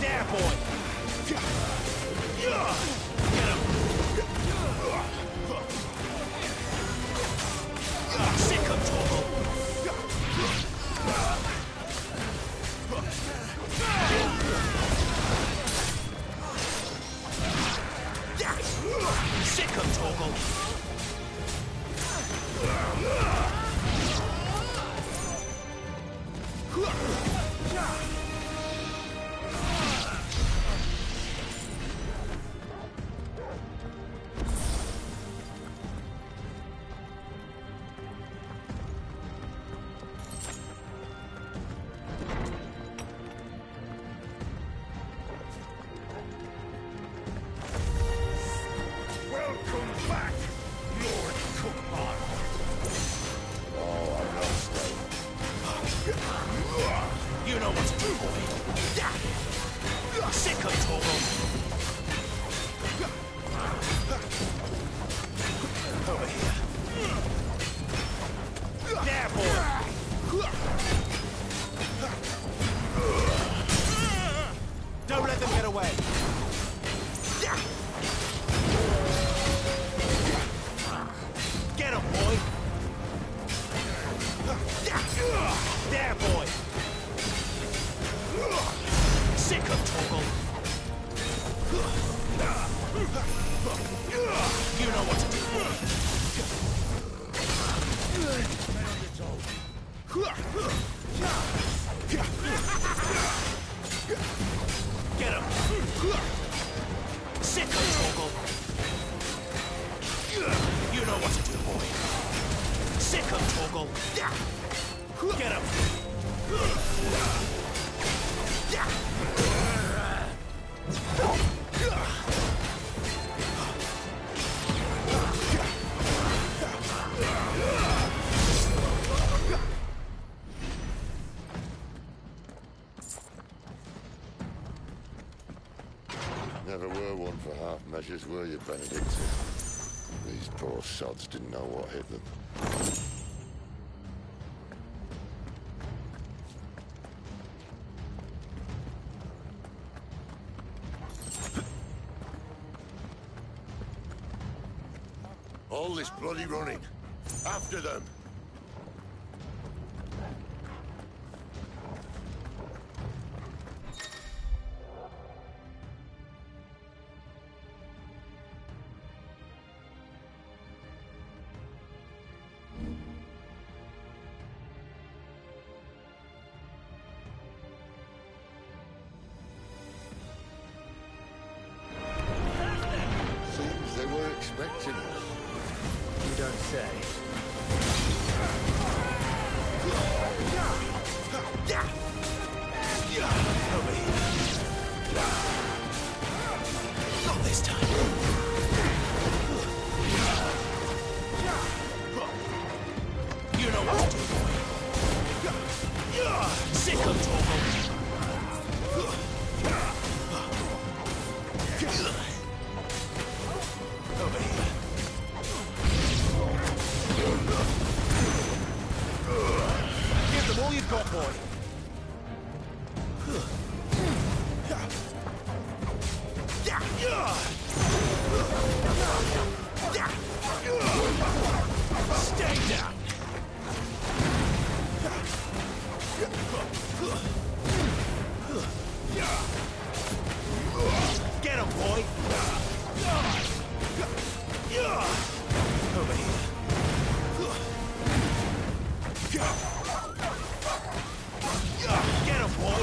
There, boy! Get him! Sick of Torgal! Sick of Torgal! Welcome back, Lord Cookman! Oh, I'm not staying. You know what to do, boy. Sick of Torgal. Over here. There, boy. Don't let them get away. Get him, boy. There, boy. Sick of Torgal. You know what to do, boy. Get him. Sick of Torgal. You know what to do, boy. Sick of Torgal. Get him. Never were one for half measures, were you, Benedict? These poor sods didn't know what hit them. All this bloody running. After them! Seems they were expecting us. You don't say. Not this time. You know what to do, boy. Sick of Torgal. Over here. Give them all you've got, boy. Stay down. Get him, boy. Over here. Get him, boy.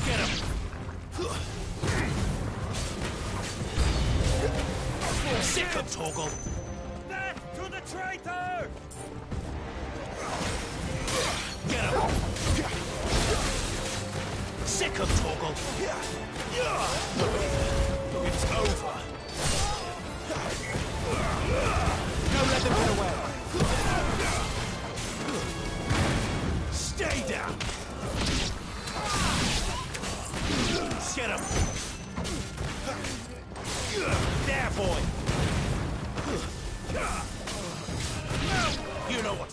Get him. Sick of Torgal. Death to the traitor! Get him. Sick of Torgal. It's over. Don't let them get away. Stay down. Get him. There, boy. You know what?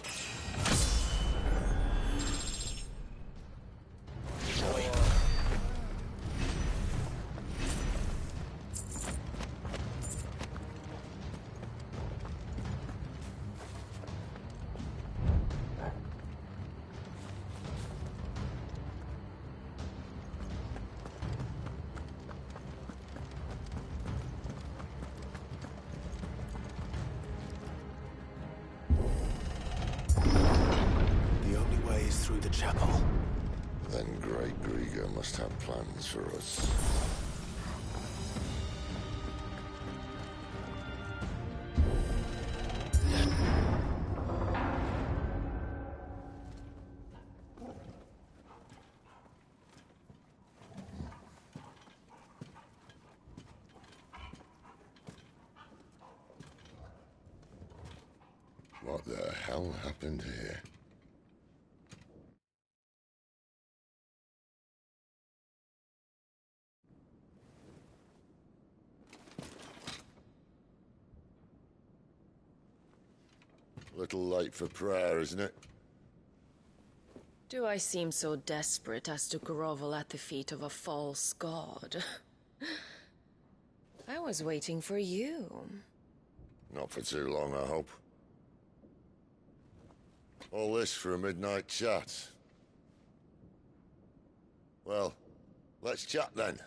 Boy. The only way is through the chapel. Then Great Grieger must have plans for us. What the hell happened here? Little late for prayer, isn't it? Do I seem so desperate as to grovel at the feet of a false god? I was waiting for you. Not for too long, I hope. All this for a midnight chat. Well, let's chat then.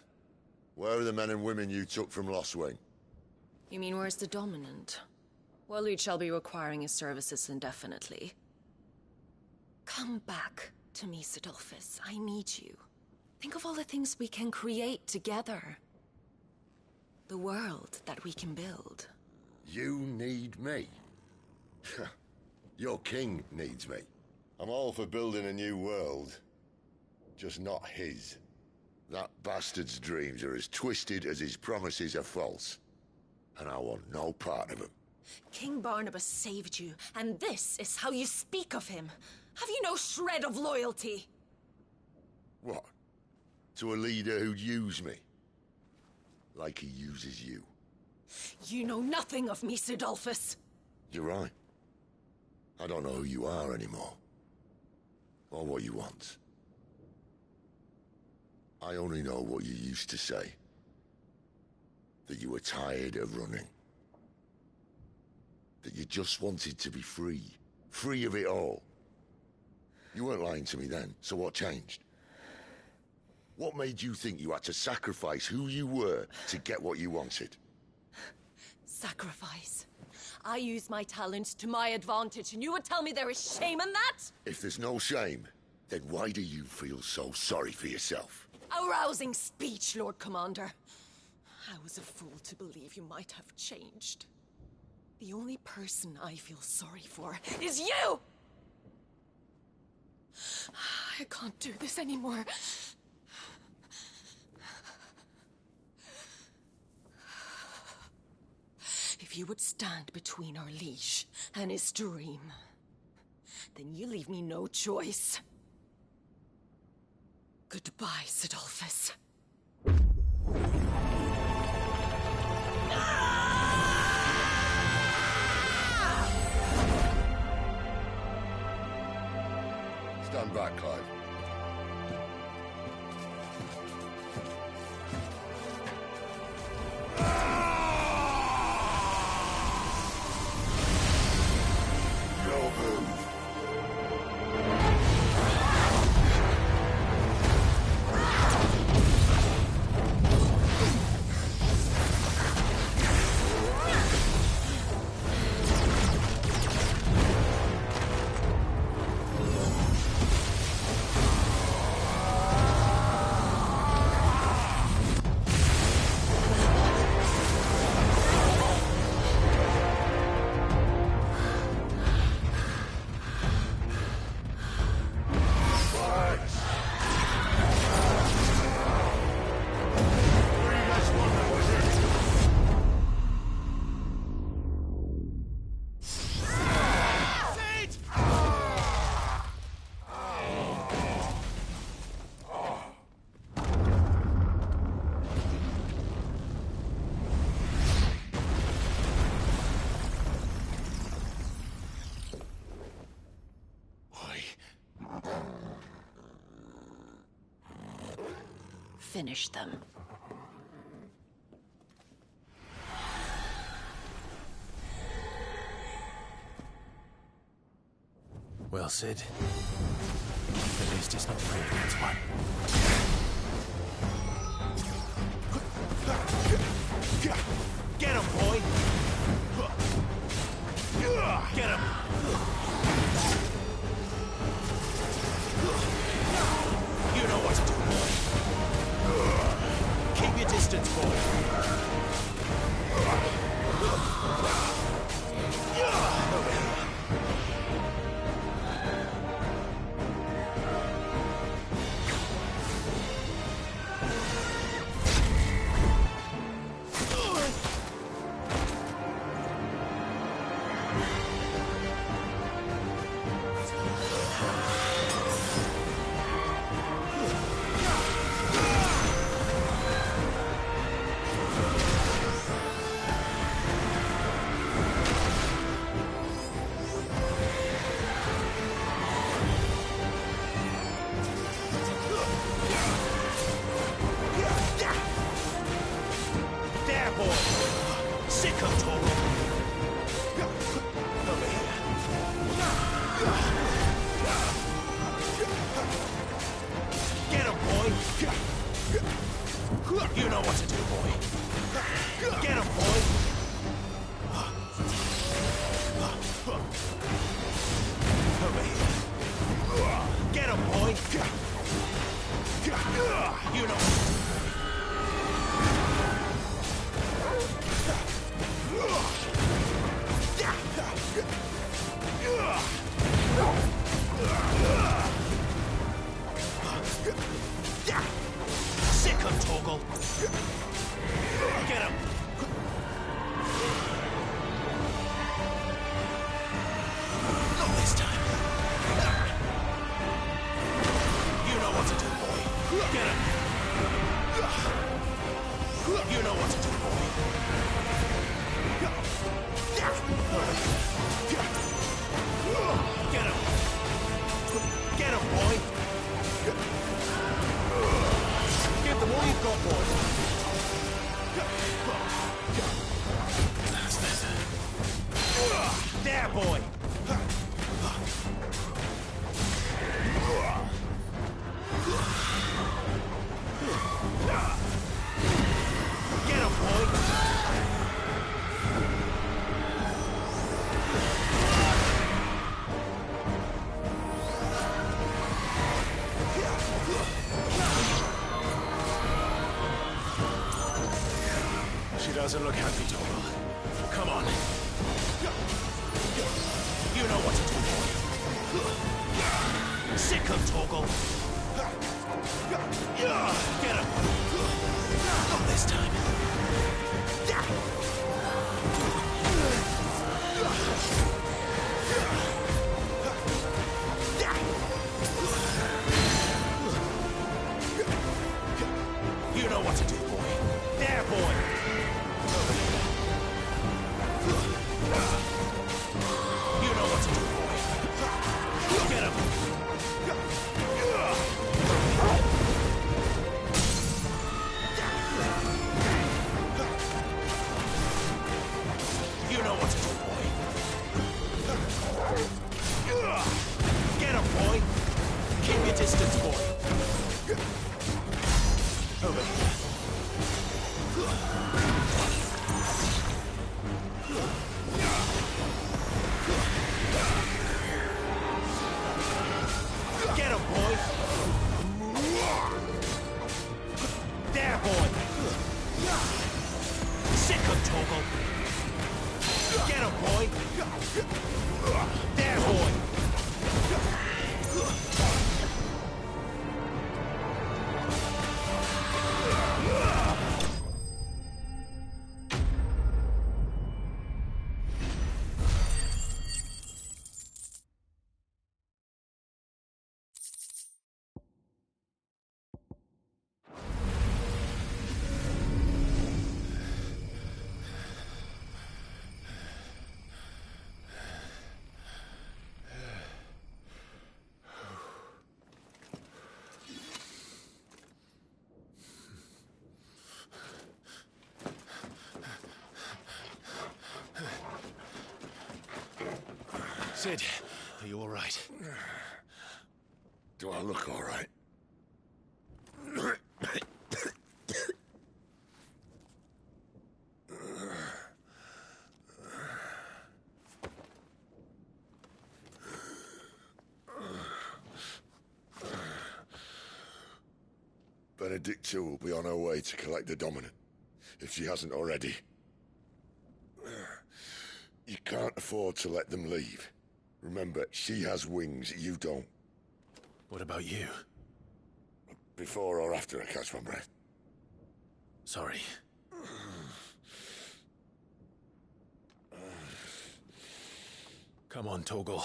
Where are the men and women you took from Lostwing? You mean where's the dominant? Waleed shall be requiring his services indefinitely. Come back to me, Sidolphus. I need you. Think of all the things we can create together. The world that we can build. You need me? Your king needs me. I'm all for building a new world. Just not his. That bastard's dreams are as twisted as his promises are false. And I want no part of them. King Barnabas saved you, and this is how you speak of him. Have you no shred of loyalty? What? To a leader who'd use me? Like he uses you. You know nothing of me, Sidolphus. You're right. I don't know who you are anymore. Or what you want. I only know what you used to say. That you were tired of running. That you just wanted to be free. Free of it all. You weren't lying to me then, so what changed? What made you think you had to sacrifice who you were to get what you wanted? Sacrifice. I use my talents to my advantage, and you would tell me there is shame in that? If there's no shame, then why do you feel so sorry for yourself? A rousing speech, Lord Commander. I was a fool to believe you might have changed. The only person I feel sorry for is you! I can't do this anymore. If you would stand between our liege and his dream, then you leave me no choice. Goodbye, Sidolphus. Stand back, Clive. No move. Finish them. Well, Sid. At least it's not 3 against 1. Get him, boy! Get him! You know what to do, boy. Keep your distance, boy. You know what to do, boy. Get him, boy! Over here. Get him, boy! You know... Sick of Torgal. Get him. Doesn't look happy, Torgal. Come on. You know what to do, boy. Sick of Torgal. Get him. Not this time. You know what to do, boy. There, boy. You know what to do, boy. Get him. You know what to do, boy. Get him, boy. Keep your distance, boy. Over here. Get him, boy! There, boy! Sick of Torgal! Get him, boy! There, boy! Sid, are you all right? Do I look all right? Benedicta will be on her way to collect the Dominant, if she hasn't already. You can't afford to let them leave. Remember, she has wings, you don't. What about you? Before or after I catch my breath? Sorry. Come on, Torgal.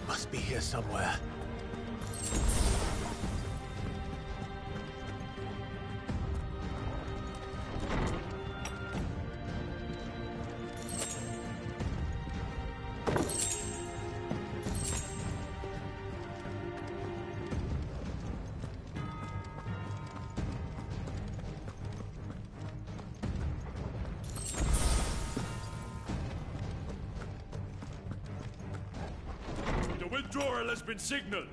Must be here somewhere. The withdrawal has been signaled.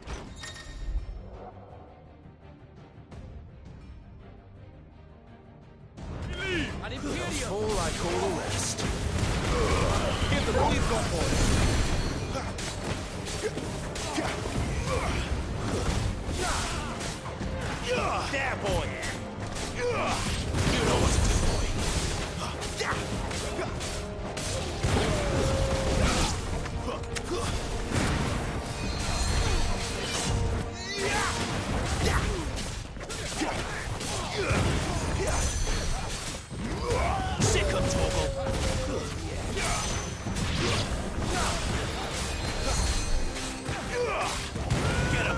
An Imperium! Fall like all the rest. Give them all you've got, boys. There, boy! You know what to do, boy. Sick of Torgal. Get him.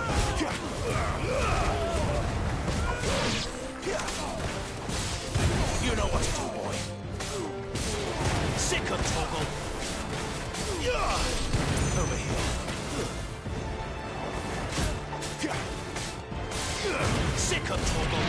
You know what to do, boy. Sick of Torgal. Over here. Sick of Torgal.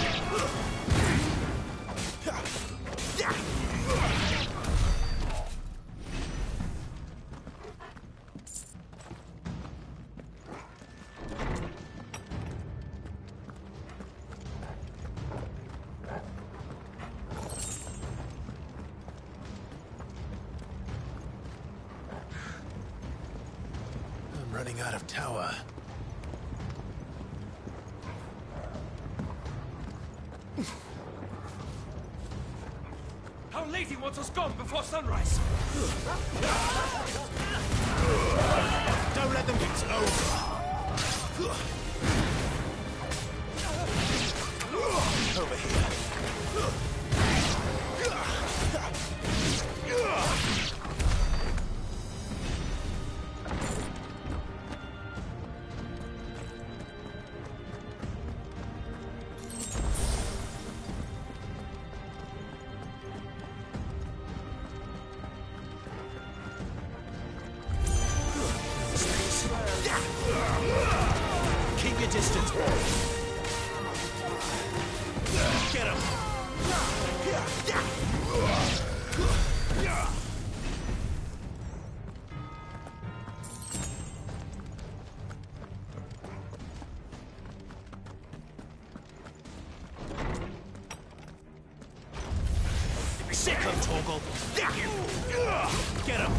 I'm running out of tower. How late he wants us gone before sunrise? Don't let them get over. Over here. Keep your distance, boy. Get him. Sick of Torgal. Get him.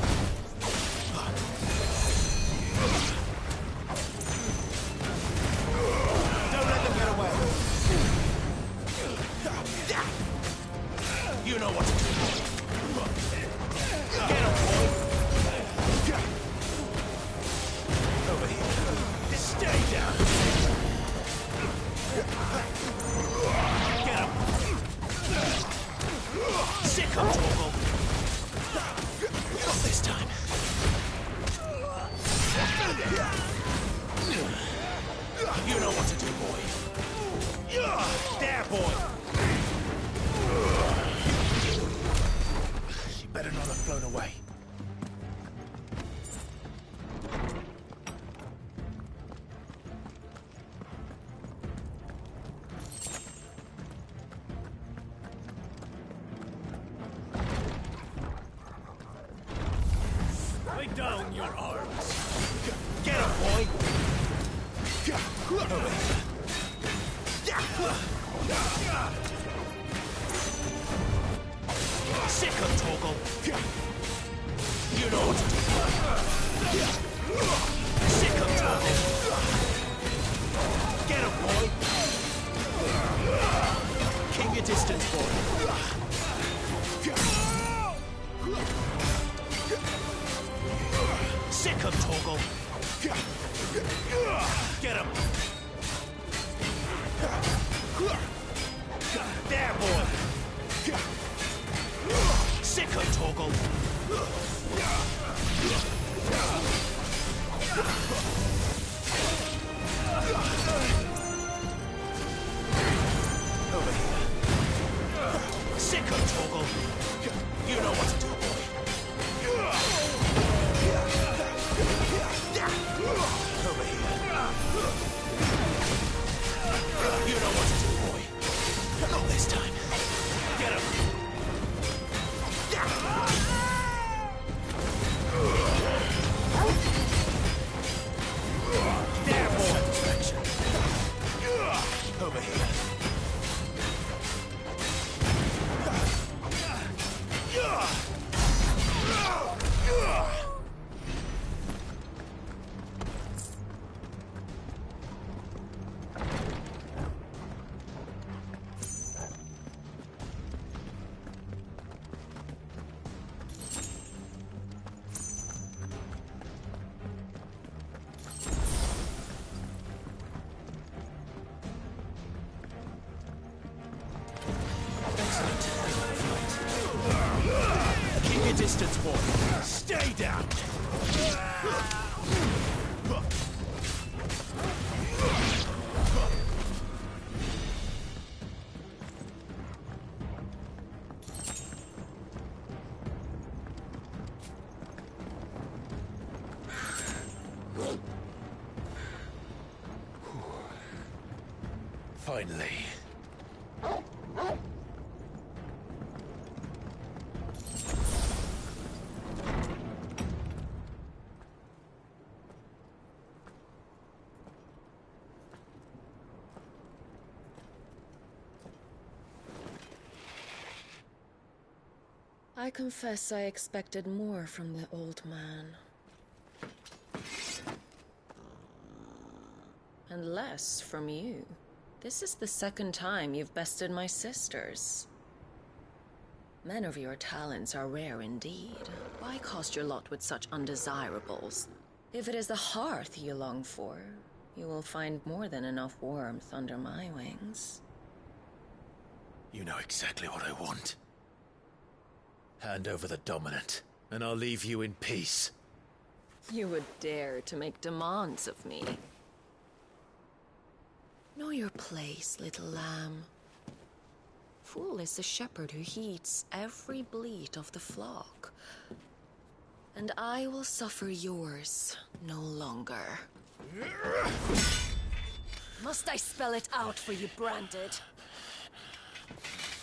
Don't let them get away. You know what to do, boy. Get him, boy. Over here. Stay down. Get him. Sick of Torgal. Not this time. You know what to do, boy. There, boy. She better not have flown away. Lay down your arms. Get him, boy. Over here. Sick of Torgal. You know what to do. Sick of Torgal. Get him, boy. Keep your distance, boy. Sick of Torgal. Get him. There, boy. Sick of Torgal. distance, boy. Stay down. Finally. I confess I expected more from the old man. And less from you. This is the second time you've bested my sisters. Men of your talents are rare indeed. Why cast your lot with such undesirables? If it is the hearth you long for, you will find more than enough warmth under my wings. You know exactly what I want. Hand over the dominant, and I'll leave you in peace. You would dare to make demands of me. Know your place, little lamb. Fool is the shepherd who heeds every bleat of the flock. And I will suffer yours no longer. Must I spell it out for you, Branded?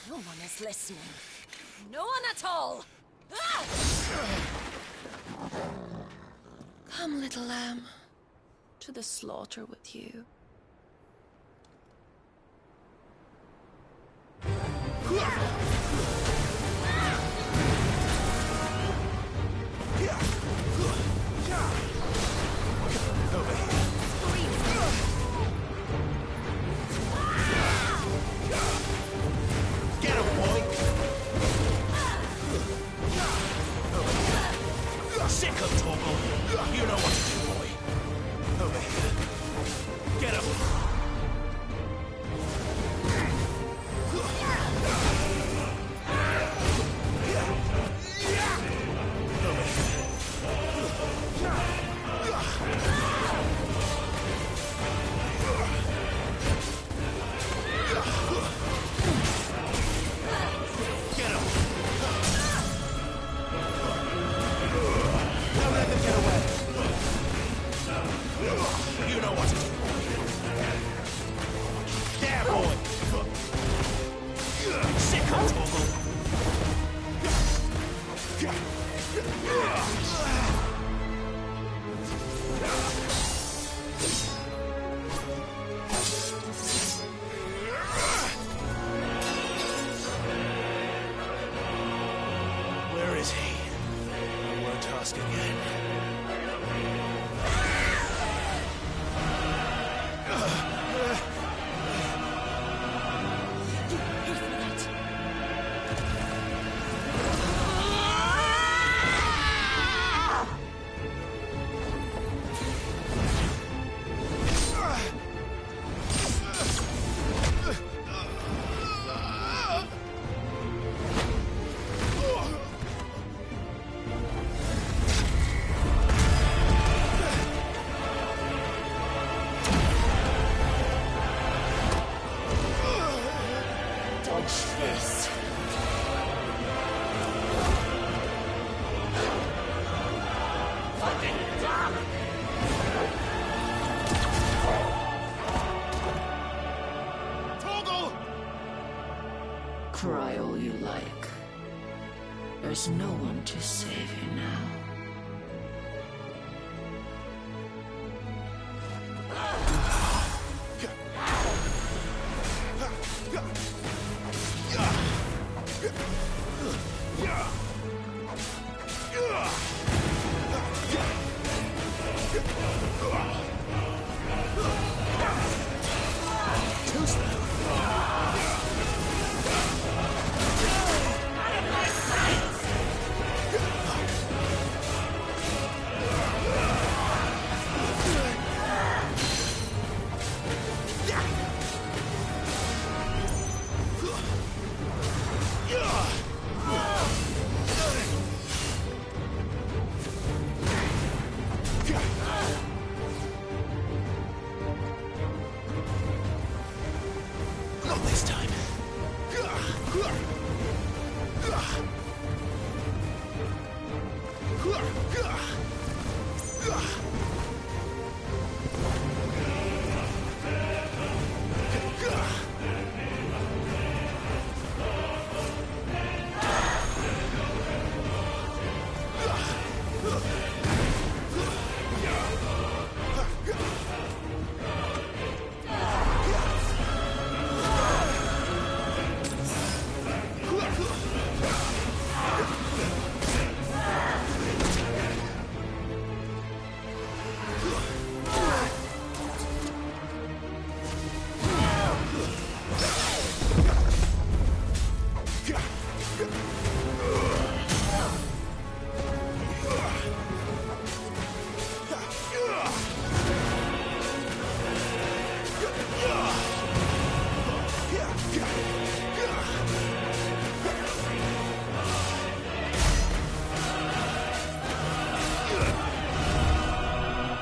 No one is listening. No one at all! Ah! Come, little lamb, to the slaughter with you. Get him, boy! Sick of Torgal. You know what to do, boy. Over here. Get him! You know what to do. There, boy! Sick of Torgal. Where is he? I won't ask again. This. Fucking dumb! Torgal! Cry all you like. There's no one to save you now. Not this time.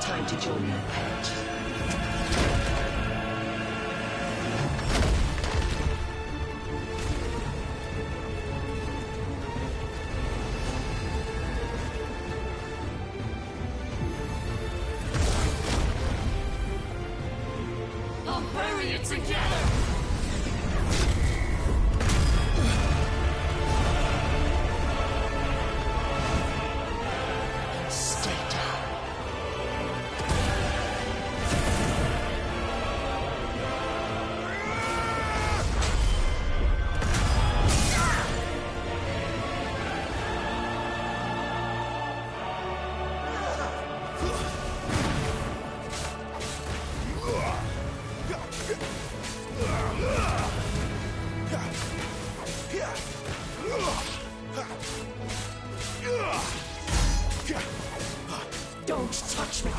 Time to join your pet. I'll bury it together! Stay down. Don't touch me!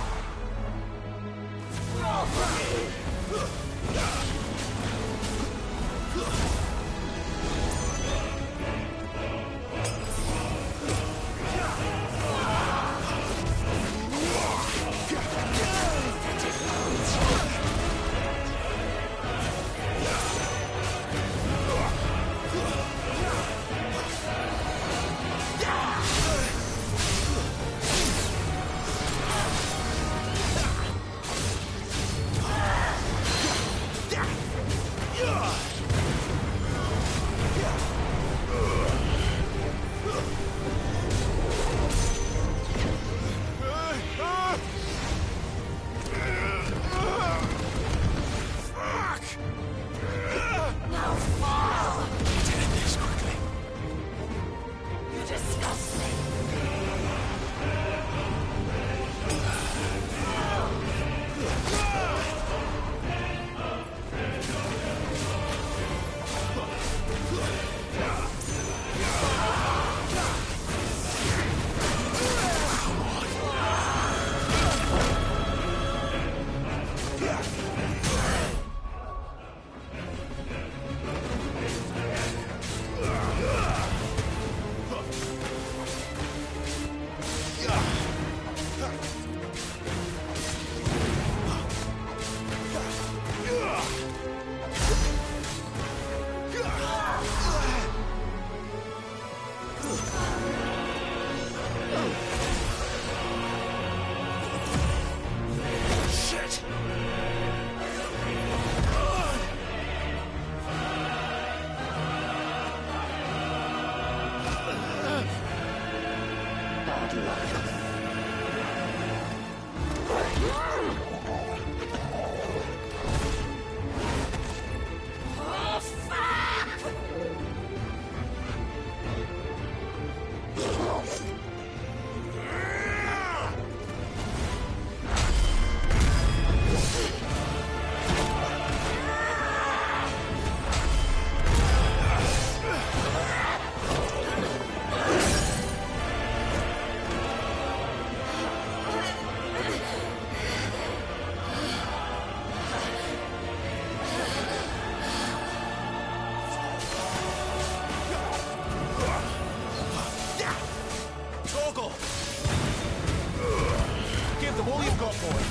Give them all you've got, boy.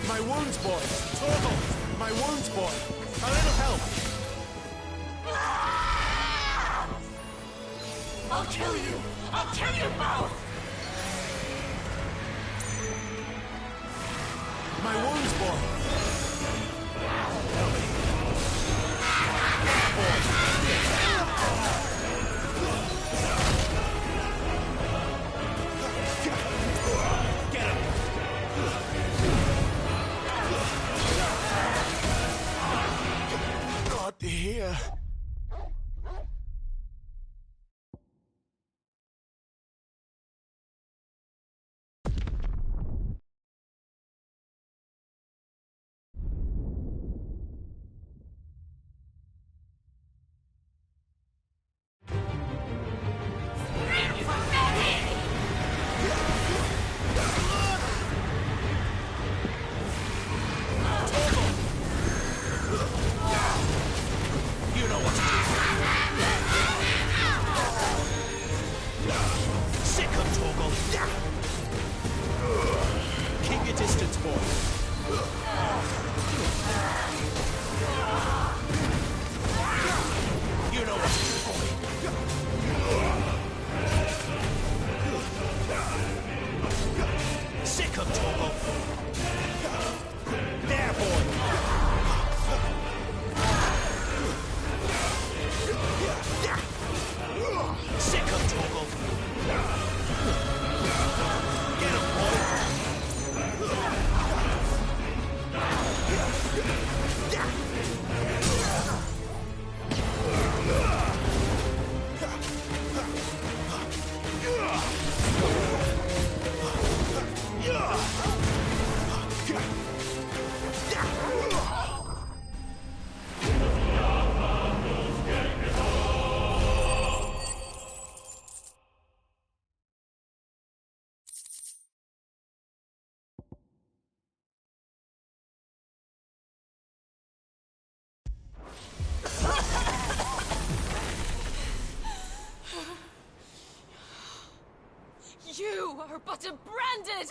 My wounds, boy. Torgal, my wounds, boy. A little help. I'll kill you! I'll kill you both! My wounds, boy. Get him! God, here. You know what to do. Sick of Torgal. Keep your distance, boy. You know what to do, boy. Sick of Torgal. There, boy. Sick of Torgal. Get him, boy. You are but a branded!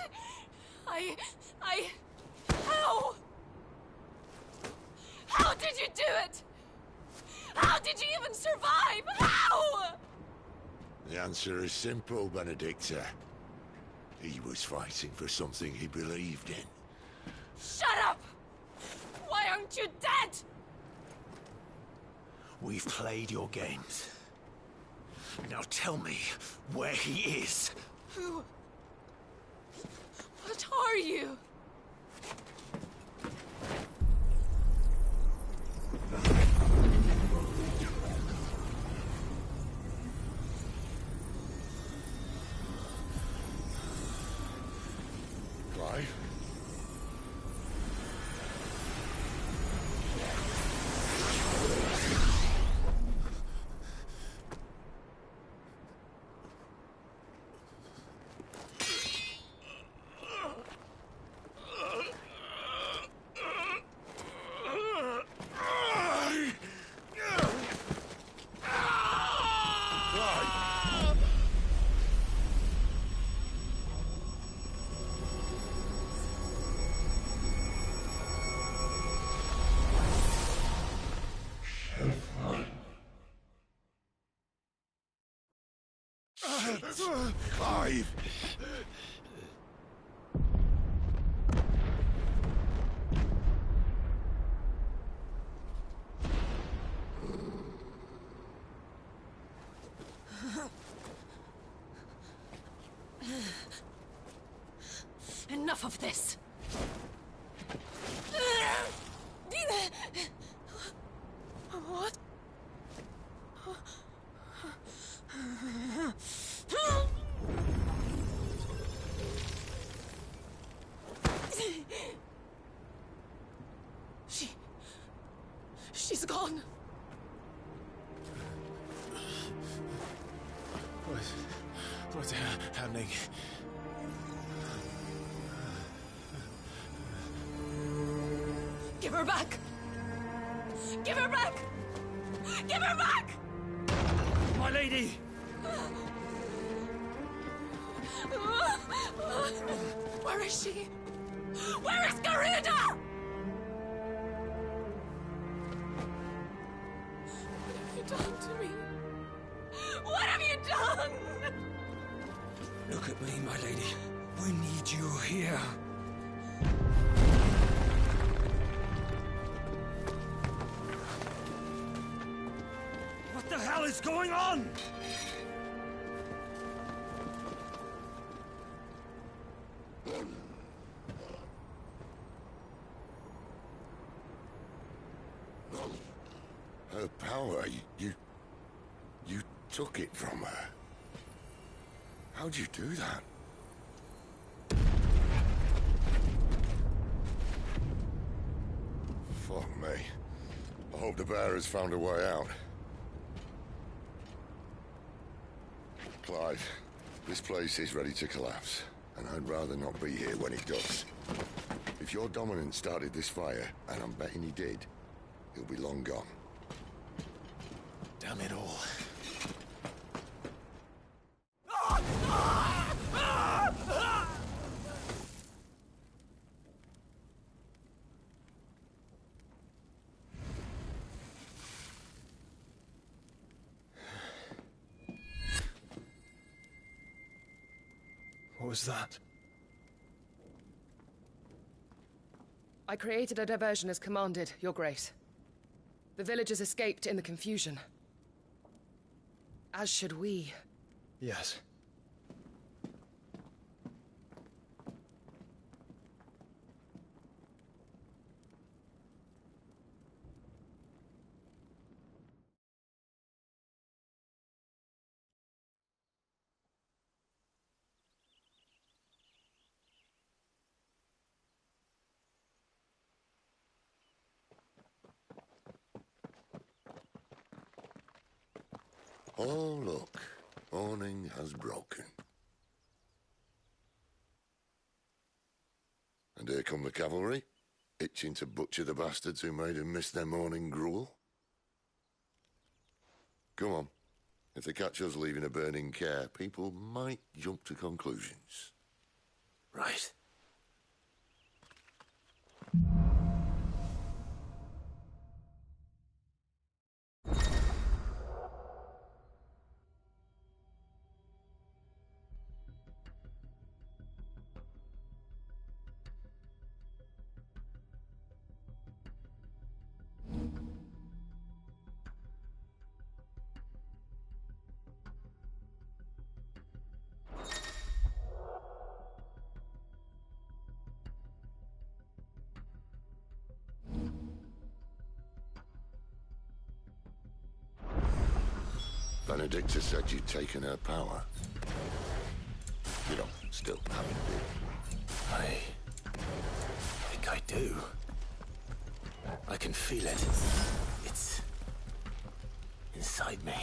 How? How did you do it? How did you even survive? How? The answer is simple, Benedicta. He was fighting for something he believed in. Shut up! Why aren't you dead? We've played your games. Now tell me where he is. Who? What are you? Clive? Clive! Enough of this! What? She's gone. What's happening? Give her back! Give her back! Give her back! My lady! Where is she? Where is Garida? What have you done to me? What have you done? Look at me, my lady. We need you here. What the hell is going on? Her power, you took it from her. How'd you do that? Fuck me. I hope the bearers found a way out. Clive, this place is ready to collapse, and I'd rather not be here when it does. If your dominant started this fire, and I'm betting he did, he'll be long gone. Damn it all. What was that? I created a diversion as commanded, Your Grace. The villagers escaped in the confusion. As should we. Yes. Oh, look. Awning has broken. And here come the cavalry, itching to butcher the bastards who made him miss their morning gruel. Come on. If they catch us leaving a burning care, people might jump to conclusions. Right. Benedicta said you'd taken her power. You don't still have it, do you? I think I do. I can feel it. It's inside me.